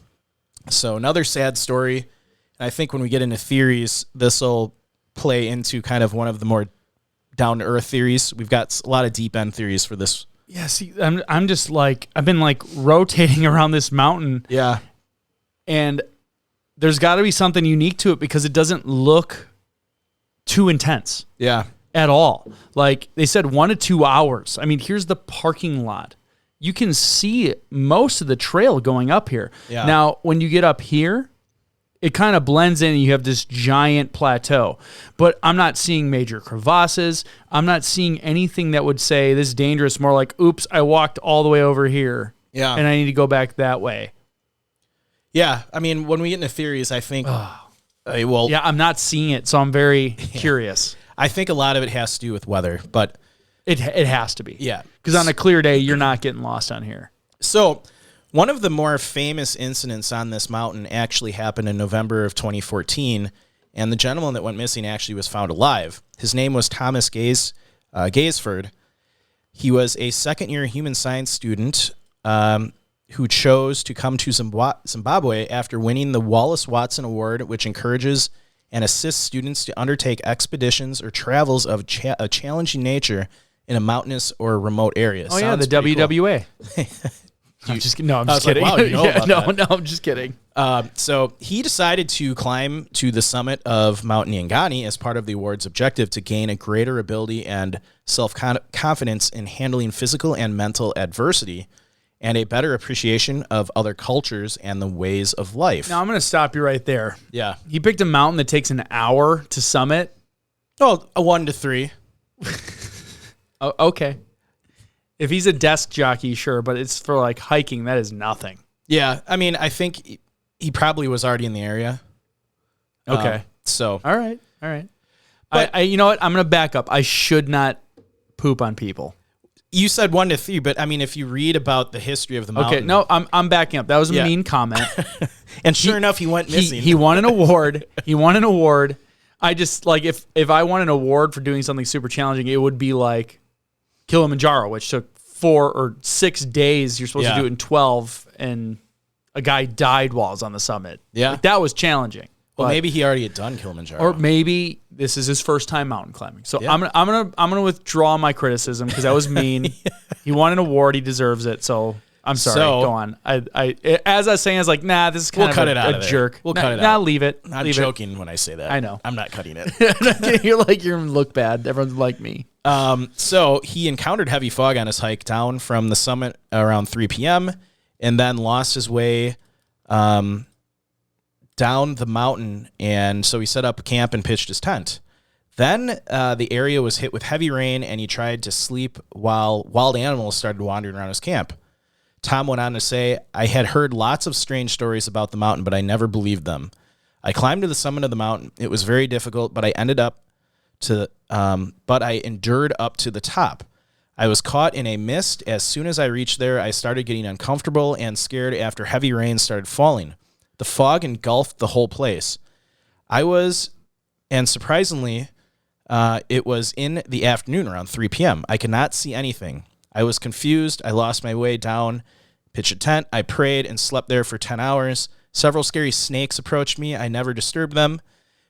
So another sad story. And I think when we get into theories, this will play into kind of one of the more down-to-earth theories. We've got a lot of deep-end theories for this. Yeah, see, I'm just like, I've been like rotating around this mountain. Yeah. And there's got to be something unique to it because it doesn't look too intense. Yeah. At all. Like they said 1 to 2 hours. I mean, here's the parking lot. You can see most of the trail going up here. Yeah. Now, when you get up here, it kind of blends in and you have this giant plateau. But I'm not seeing major crevasses. I'm not seeing anything that would say this is dangerous. More like, oops, I walked all the way over here. Yeah. And I need to go back that way. Yeah. I mean, when we get into theories, I think, yeah, I'm not seeing it, so I'm very curious. I think a lot of it has to do with weather, but it has to be. Yeah. Because on a clear day, you're not getting lost on here. So one of the more famous incidents on this mountain actually happened in November of 2014, and the gentleman that went missing actually was found alive. His name was Thomas Gaisford. He was a second-year human science student who chose to come to Zimbabwe after winning the Wallace Watson Award, which encourages and assists students to undertake expeditions or travels of a challenging nature in a mountainous or remote area. Oh, yeah, the WWA. Cool. I'm just kidding. No, I'm just kidding. Like, wow, you know about that. No, I'm just kidding. So he decided to climb to the summit of Mount Nyangani as part of the award's objective to gain a greater ability and self-confidence in handling physical and mental adversity and a better appreciation of other cultures and the ways of life. Now, I'm going to stop you right there. Yeah. He picked a mountain that takes an hour to summit. Oh, a 1 to 3. Oh, okay. If he's a desk jockey, sure, but it's for like hiking. That is nothing. Yeah, I mean, I think he probably was already in the area. Okay. So. All right. But I you know what? I'm going to back up. I should not poop on people. You said 1 to 3, but I mean, if you read about the history of the mountain. Okay, no, I'm backing up. That was a mean comment. And sure enough, he went missing. He won an award. I just, like, if I won an award for doing something super challenging, it would be like Kilimanjaro, which took 4 or 6 days. You're supposed to do it in 12, and a guy died while I was on the summit. Yeah. Like, that was challenging. Well, maybe he already had done Kilimanjaro. Or maybe this is his first time mountain climbing. So I'm gonna withdraw my criticism because that was mean. He won an award. He deserves it. So I'm sorry. Go on. As I was saying, I was like, nah, this is kind of a jerk. We'll cut it out. Nah, leave it. I'm joking when I say that. I know. I'm not cutting it. You're like, you look bad. Everyone's like me. So he encountered heavy fog on his hike down from the summit around 3 p.m. and then lost his way down the mountain, and so he set up a camp and pitched his tent. Then the area was hit with heavy rain, and he tried to sleep while wild animals started wandering around his camp. Tom went on to say, I had heard lots of strange stories about the mountain, but I never believed them. I climbed to the summit of the mountain. It was very difficult, but I endured up to the top. I was caught in a mist. As soon as I reached there, I started getting uncomfortable and scared after heavy rain started falling. The fog engulfed the whole place. Surprisingly, it was in the afternoon around 3 p.m. I could not see anything. I was confused. I lost my way down, pitched a tent. I prayed and slept there for 10 hours. Several scary snakes approached me. I never disturbed them.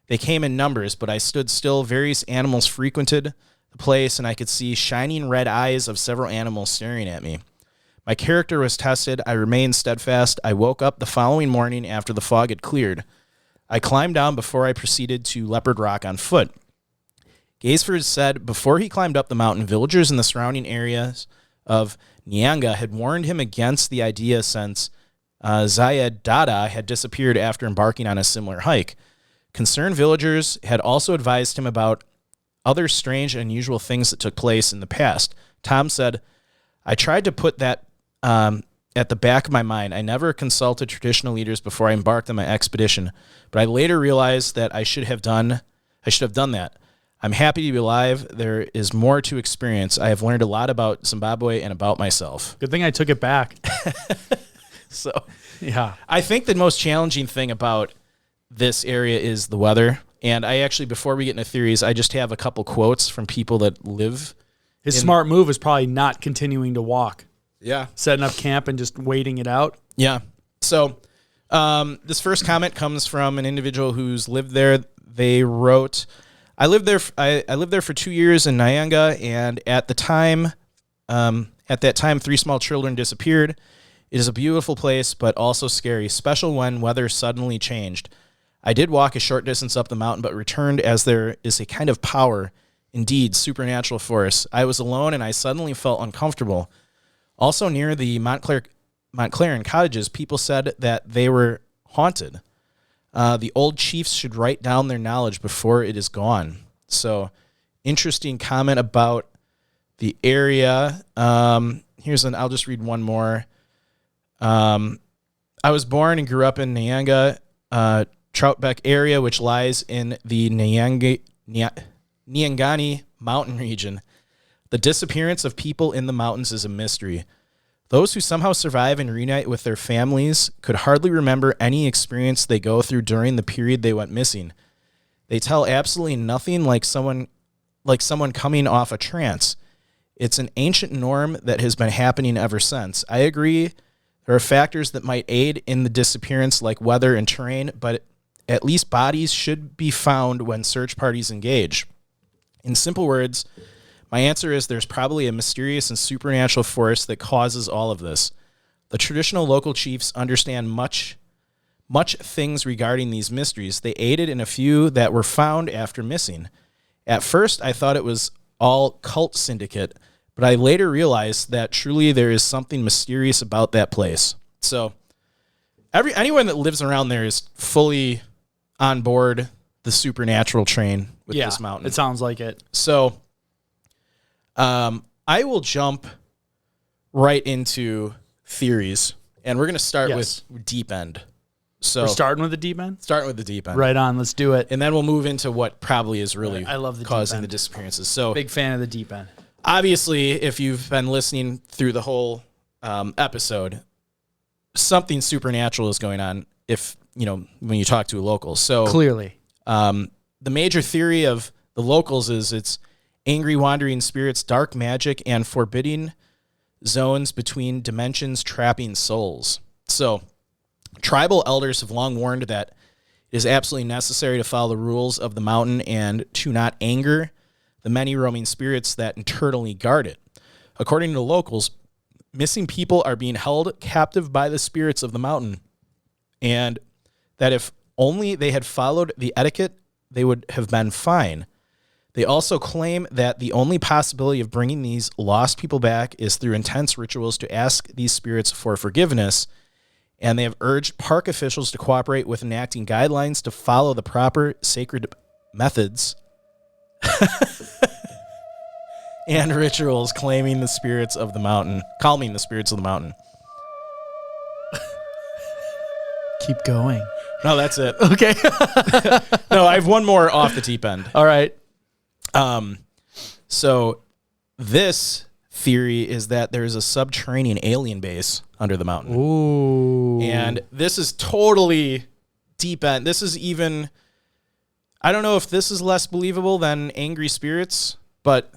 They came in numbers, but I stood still. Various animals frequented the place, and I could see shining red eyes of several animals staring at me. My character was tested. I remained steadfast. I woke up the following morning after the fog had cleared. I climbed down before I proceeded to Leopard Rock on foot. Gaisford said before he climbed up the mountain, villagers in the surrounding areas of Nyanga had warned him against the idea since Zayed Dada had disappeared after embarking on a similar hike. Concerned villagers had also advised him about other strange and unusual things that took place in the past. Tom said, I tried to put that at the back of my mind. I never consulted traditional leaders before I embarked on my expedition, but I later realized that I should have done that. I'm happy to be alive. There is more to experience. I have learned a lot about Zimbabwe and about myself. Good thing I took it back. So, yeah. I think the most challenging thing about this area is the weather. And I actually, before we get into theories, I just have a couple quotes from people that live. His smart move is probably not continuing to walk. Yeah. Setting up camp and just waiting it out. Yeah. So this first comment comes from an individual who's lived there. They wrote, I lived there for 2 years in Nyanga, and at that time, 3 small children disappeared. It is a beautiful place, but also scary, especially when weather suddenly changed. I did walk a short distance up the mountain, but returned as there is a kind of power, indeed, supernatural force. I was alone, and I suddenly felt uncomfortable. Also near the Montclair cottages, people said that they were haunted. The old chiefs should write down their knowledge before it is gone. So, interesting comment about the area. I'll just read one more. I was born and grew up in Nyanga, Troutbeck area, which lies in the Niangani mountain region. The disappearance of people in the mountains is a mystery. Those who somehow survive and reunite with their families could hardly remember any experience they go through during the period they went missing. They tell absolutely nothing like someone coming off a trance. It's an ancient norm that has been happening ever since. I agree there are factors that might aid in the disappearance like weather and terrain, but at least bodies should be found when search parties engage. In simple words, my answer is there's probably a mysterious and supernatural force that causes all of this. The traditional local chiefs understand much things regarding these mysteries. They aided in a few that were found after missing. At first, I thought it was all cult syndicate, but I later realized that truly there is something mysterious about that place. So anyone that lives around there is fully on board the supernatural train with this mountain. It sounds like it. So I will jump right into theories, and we're going to start with deep end. So we're starting with the deep end? Starting with the deep end. Right on, let's do it. And then we'll move into what probably is really I love the causing deep the end. disappearances. So Big fan of the deep end. obviously, if you've been listening through the whole episode, something supernatural is going on when you talk to a local. So Clearly. The major theory of the locals is it's angry wandering spirits, dark magic, and forbidding zones between dimensions trapping souls. So tribal elders have long warned that it is absolutely necessary to follow the rules of the mountain and to not anger the many roaming spirits that internally guard it. According to the locals, missing people are being held captive by the spirits of the mountain, and that if only they had followed the etiquette, they would have been fine. They also claim that the only possibility of bringing these lost people back is through intense rituals to ask these spirits for forgiveness, and they have urged park officials to cooperate with enacting guidelines to follow the proper sacred methods and rituals calming the spirits of the mountain. Keep going. No, that's it. Okay. No, I have one more off the deep end. All right. So this theory is that there's a subterranean alien base under the mountain. Ooh. And this is totally deep end. This is even, I don't know if this is less believable than angry spirits, but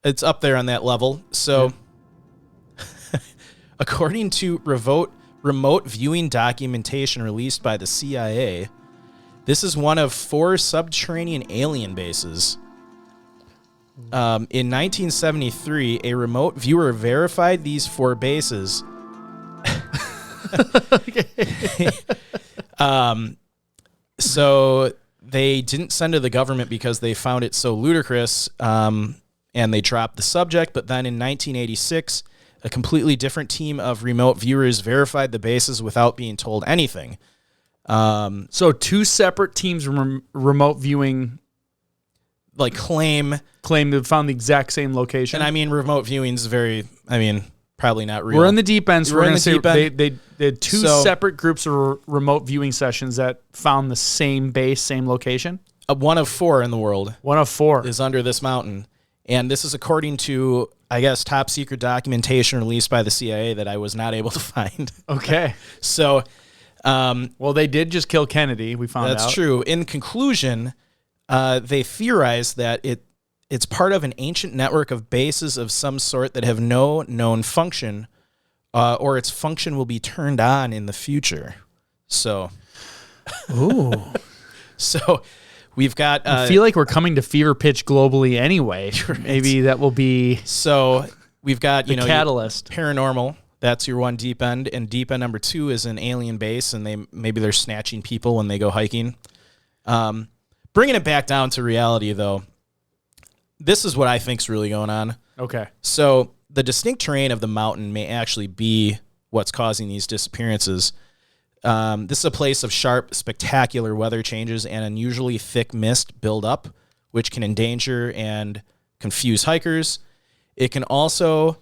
it's up there on that level. So according to remote viewing documentation released by the CIA, this is one of 4 subterranean alien bases. In 1973, a remote viewer verified these 4 bases. So they didn't send to the government because they found it so ludicrous, and they dropped the subject. But then in 1986, a completely different team of remote viewers verified the bases without being told anything. So two separate teams remote viewing Like claim to found the exact same location. And I mean, remote viewing is probably not real. We're in the deep end. So we're going to say deep end. they had two separate groups of remote viewing sessions that found the same base, same location. One of 4 in the world. One of 4 is under this mountain. And this is according to, I guess, top secret documentation released by the CIA that I was not able to find. Okay. So, well, they did just kill Kennedy. We found out. That's true. In conclusion, they theorized that it's part of an ancient network of bases of some sort that have no known function, or its function will be turned on in the future. So, so we've got. I feel like we're coming to fever pitch globally anyway. Maybe that will be. So we've got the catalyst. Paranormal. That's your one deep end, and deep end number 2 is an alien base, and maybe they're snatching people when they go hiking. Bringing it back down to reality, though, this is what I think is really going on. Okay. So the distinct terrain of the mountain may actually be what's causing these disappearances. This is a place of sharp, spectacular weather changes and unusually thick mist build up, which can endanger and confuse hikers. It can also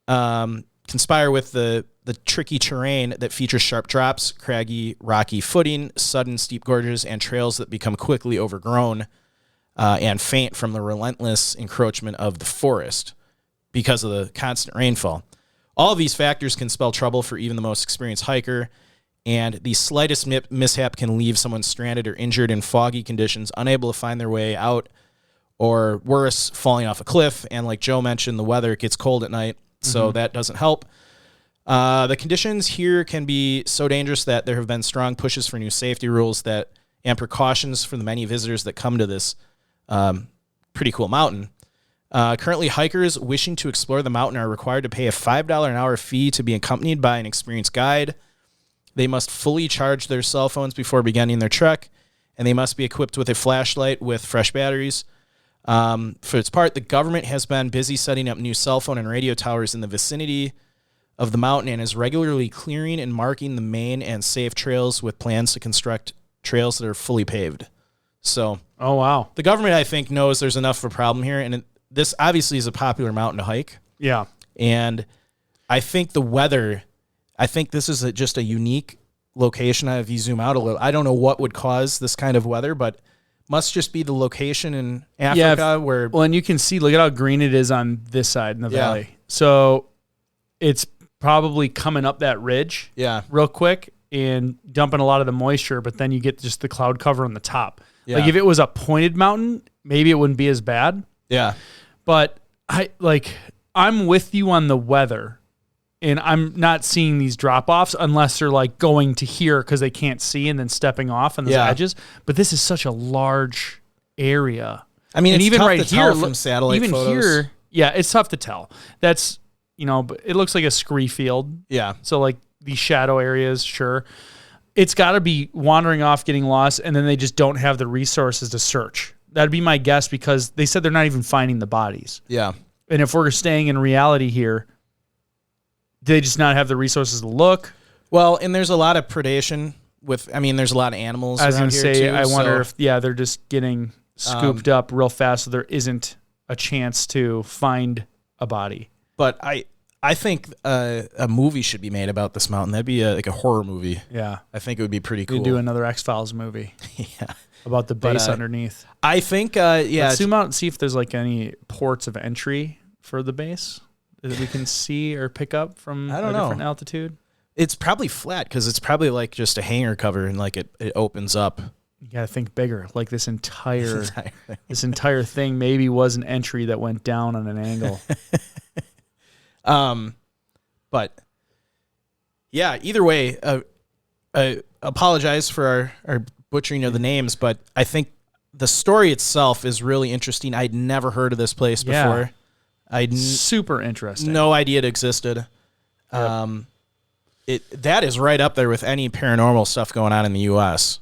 conspire with the tricky terrain that features sharp drops, craggy, rocky footing, sudden steep gorges, and trails that become quickly overgrown and faint from the relentless encroachment of the forest because of the constant rainfall. All of these factors can spell trouble for even the most experienced hiker, and the slightest mishap can leave someone stranded or injured in foggy conditions, unable to find their way out, or worse, falling off a cliff. And like Joe mentioned, the weather gets cold at night, so that doesn't help. The conditions here can be so dangerous that there have been strong pushes for new safety rules and precautions for the many visitors that come to this pretty cool mountain. Currently, hikers wishing to explore the mountain are required to pay a $5 an hour fee to be accompanied by an experienced guide. They must fully charge their cell phones before beginning their trek, and they must be equipped with a flashlight with fresh batteries. For its part, the government has been busy setting up new cell phone and radio towers in the vicinity of the mountain and is regularly clearing and marking the main and safe trails with plans to construct trails that are fully paved. So, oh wow, the government, I think, knows there's enough of a problem here, and this obviously is a popular mountain to hike. Yeah, and I think the weather. I think this is just a unique location. If you zoom out a little, I don't know what would cause this kind of weather, but must just be the location in Africa where. Well, and you can see, look at how green it is on this side in the valley. So it's probably coming up that ridge real quick and dumping a lot of the moisture, but then you get just the cloud cover on the top. Yeah. Like if it was a pointed mountain, maybe it wouldn't be as bad. Yeah. But I'm with you on the weather, and I'm not seeing these drop-offs unless they're like going to here because they can't see and then stepping off on the edges. But this is such a large area. I mean, and it's even tough right to here tell from satellite even photos. Here, yeah, it's tough to tell. That's, but it looks like a scree field. Yeah. So like these shadow areas, sure. It's got to be wandering off, getting lost, and then they just don't have the resources to search. That'd be my guess because they said they're not even finding the bodies. Yeah. And if we're staying in reality here, do they just not have the resources to look? Well, and there's a lot of predation there's a lot of animals. I was going to say, I wonder if they're just getting scooped up real fast, so there isn't a chance to find a body. But I think a movie should be made about this mountain. That'd be like a horror movie. Yeah, I think it would be pretty cool. You do another X-Files movie. Yeah, about the base underneath. I think Let's zoom out and see if there's like any ports of entry for the base that we can see or pick up from a different altitude. It's probably flat because it's probably like just a hangar cover and like it opens up. You got to think bigger. Like this entire thing maybe was an entry that went down on an angle. But yeah, either way, I apologize for our butchering of the names, but I think the story itself is really interesting. I'd never heard of this place before. Super interesting. No idea it existed. Yep. That is right up there with any paranormal stuff going on in the U.S.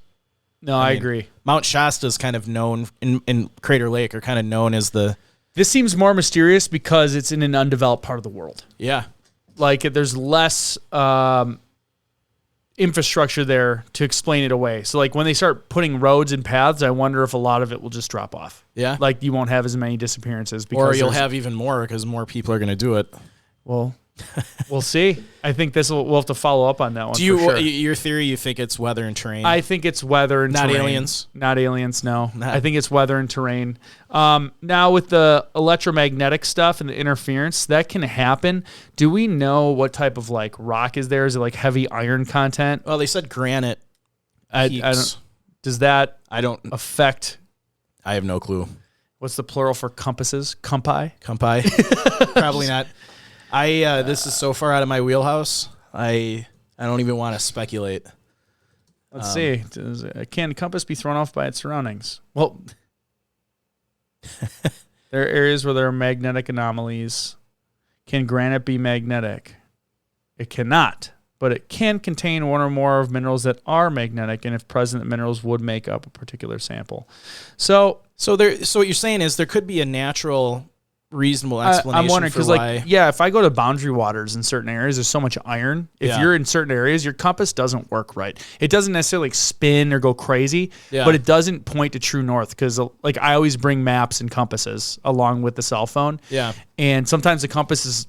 No, I agree. Mount Shasta is kind of known in Crater Lake are kind of known as the. This seems more mysterious because it's in an undeveloped part of the world. Yeah. Like there's less infrastructure there to explain it away. So like when they start putting roads and paths, I wonder if a lot of it will just drop off. Yeah. Like you won't have as many disappearances. Or you'll have even more because more people are going to do it. Well, we'll see. I think we'll have to follow up on that one. Do you, for sure. your theory, you think it's weather and terrain? I think it's weather and Not terrain. aliens? Not aliens, no. I think it's weather and terrain. Now with the electromagnetic stuff and the interference, that can happen. Do we know what type of like rock is there? Is it like heavy iron content? Well, they said granite. I don't. Does that affect? I have no clue. What's the plural for compasses? Compi? Probably not. This is so far out of my wheelhouse. I don't even want to speculate. Let's see. Can compass be thrown off by its surroundings? Well, there are areas where there are magnetic anomalies. Can granite be magnetic? It cannot, but it can contain one or more of minerals that are magnetic, and if present, the minerals would make up a particular sample. So what you're saying is there could be a natural, reasonable explanation. I'm wondering because, why. if I go to boundary waters in certain areas, there's so much iron. If you're in certain areas, your compass doesn't work right. It doesn't necessarily spin or go crazy, but it doesn't point to true north because, like, I always bring maps and compasses along with the cell phone. Yeah, and sometimes the compass is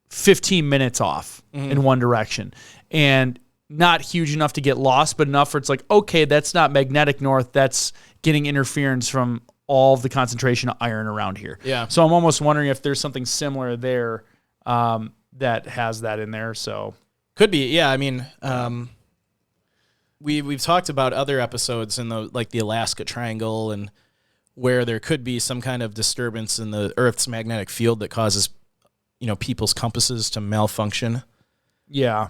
15 minutes off in one direction, and not huge enough to get lost, but enough where it's like, okay, that's not magnetic north. That's getting interference from all of the concentration of iron around here. Yeah. So I'm almost wondering if there's something similar there that has that in there. So could be. Yeah. I mean, we've talked about other episodes in the Alaska Triangle and where there could be some kind of disturbance in the Earth's magnetic field that causes, people's compasses to malfunction. Yeah.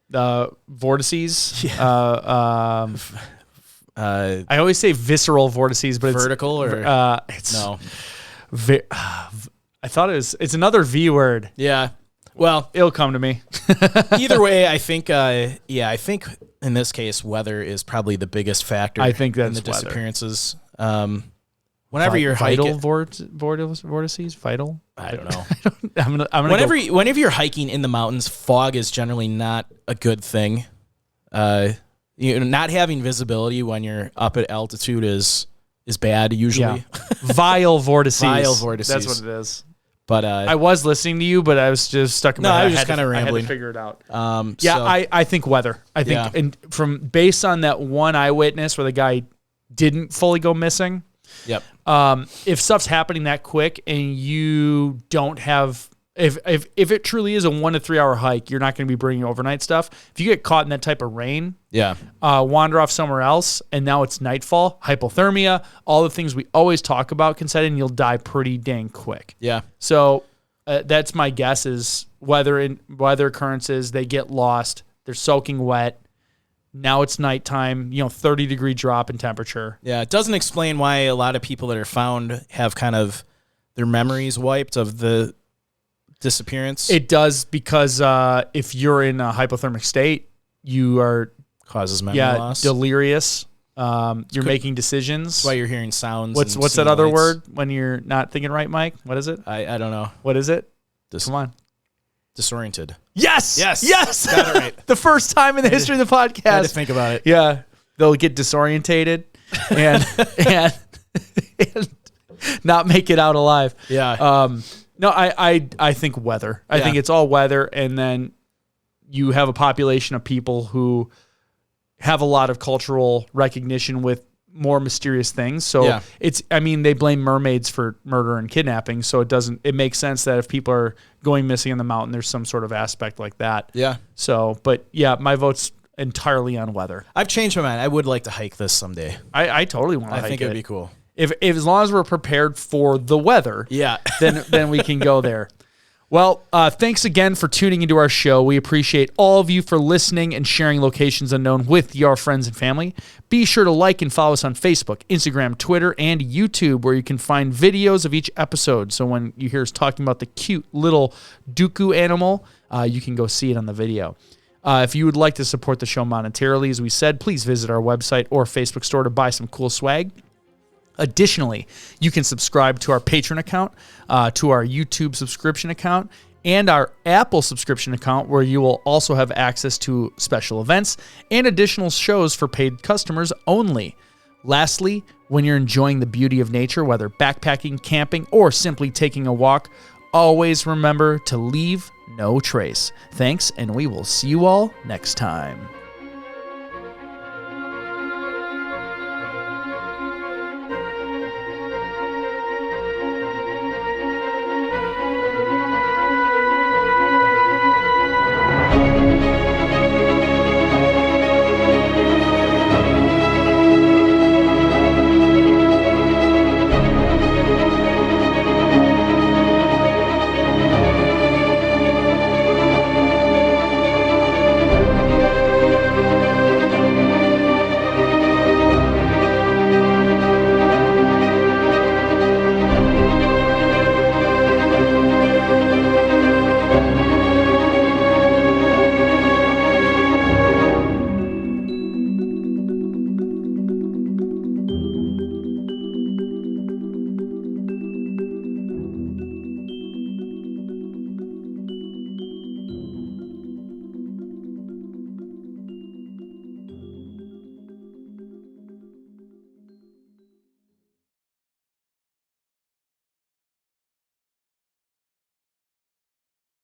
The vortices. Yeah. I always say visceral vortices, but vertical it's no. I thought it's another V word. Yeah. Well, it'll come to me. Either way, I think I think in this case weather is probably the biggest factor. I think that's in the disappearances. Whenever you're vital hiking, vortices, vital. I don't know. I'm gonna whenever you're hiking in the mountains, fog is generally not a good thing. Not having visibility when you're up at altitude is bad usually. Yeah. Vile vortices. Vile vortices. That's what it is. But I was listening to you, but I was just stuck in my head. I was just kind of rambling. I had to figure it out. So. I think weather. I think, and based on that one eyewitness where the guy didn't fully go missing. Yep. If stuff's happening that quick and you don't have, if it truly is a 1 to 3 hour hike, you're not going to be bringing overnight stuff. If you get caught in that type of rain, wander off somewhere else, and now it's nightfall, hypothermia, all the things we always talk about can set in, you'll die pretty dang quick. Yeah. So that's my guess is weather occurrences, they get lost, they're soaking wet. Now it's nighttime, 30-degree drop in temperature. Yeah, it doesn't explain why a lot of people that are found have kind of their memories wiped of the disappearance. It does because if you're in a hypothermic state, you are causes memory loss. Delirious. You're making decisions. That's why you're hearing sounds. What's that other word when you're not thinking right, Mike? What is it? I don't know. What is it? Come on. Disoriented. Yes. Got it right. The first time in the history of the podcast. I had to think about it. Yeah, they'll get disorientated and not make it out alive. Yeah. No, I think weather. I think it's all weather, and then you have a population of people who have a lot of cultural recognition with more mysterious things. So they blame mermaids for murder and kidnapping. So it makes sense that if people are going missing in the mountain, there's some sort of aspect like that. Yeah. So, but yeah, my vote's entirely on weather. I've changed my mind. I would like to hike this someday. I totally want to hike it. I think it'd be cool. If as long as we're prepared for the weather, then we can go there. Well, thanks again for tuning into our show. We appreciate all of you for listening and sharing Locations Unknown with your friends and family. Be sure to like and follow us on Facebook, Instagram, Twitter, and YouTube, where you can find videos of each episode. So when you hear us talking about the cute little Dooku animal, you can go see it on the video. If you would like to support the show monetarily, as we said, please visit our website or Facebook store to buy some cool swag. Additionally, you can subscribe to our Patreon account, to our YouTube subscription account, and our Apple subscription account, where you will also have access to special events and additional shows for paid customers only. Lastly, when you're enjoying the beauty of nature, whether backpacking, camping, or simply taking a walk, always remember to leave no trace. Thanks, and we will see you all next time.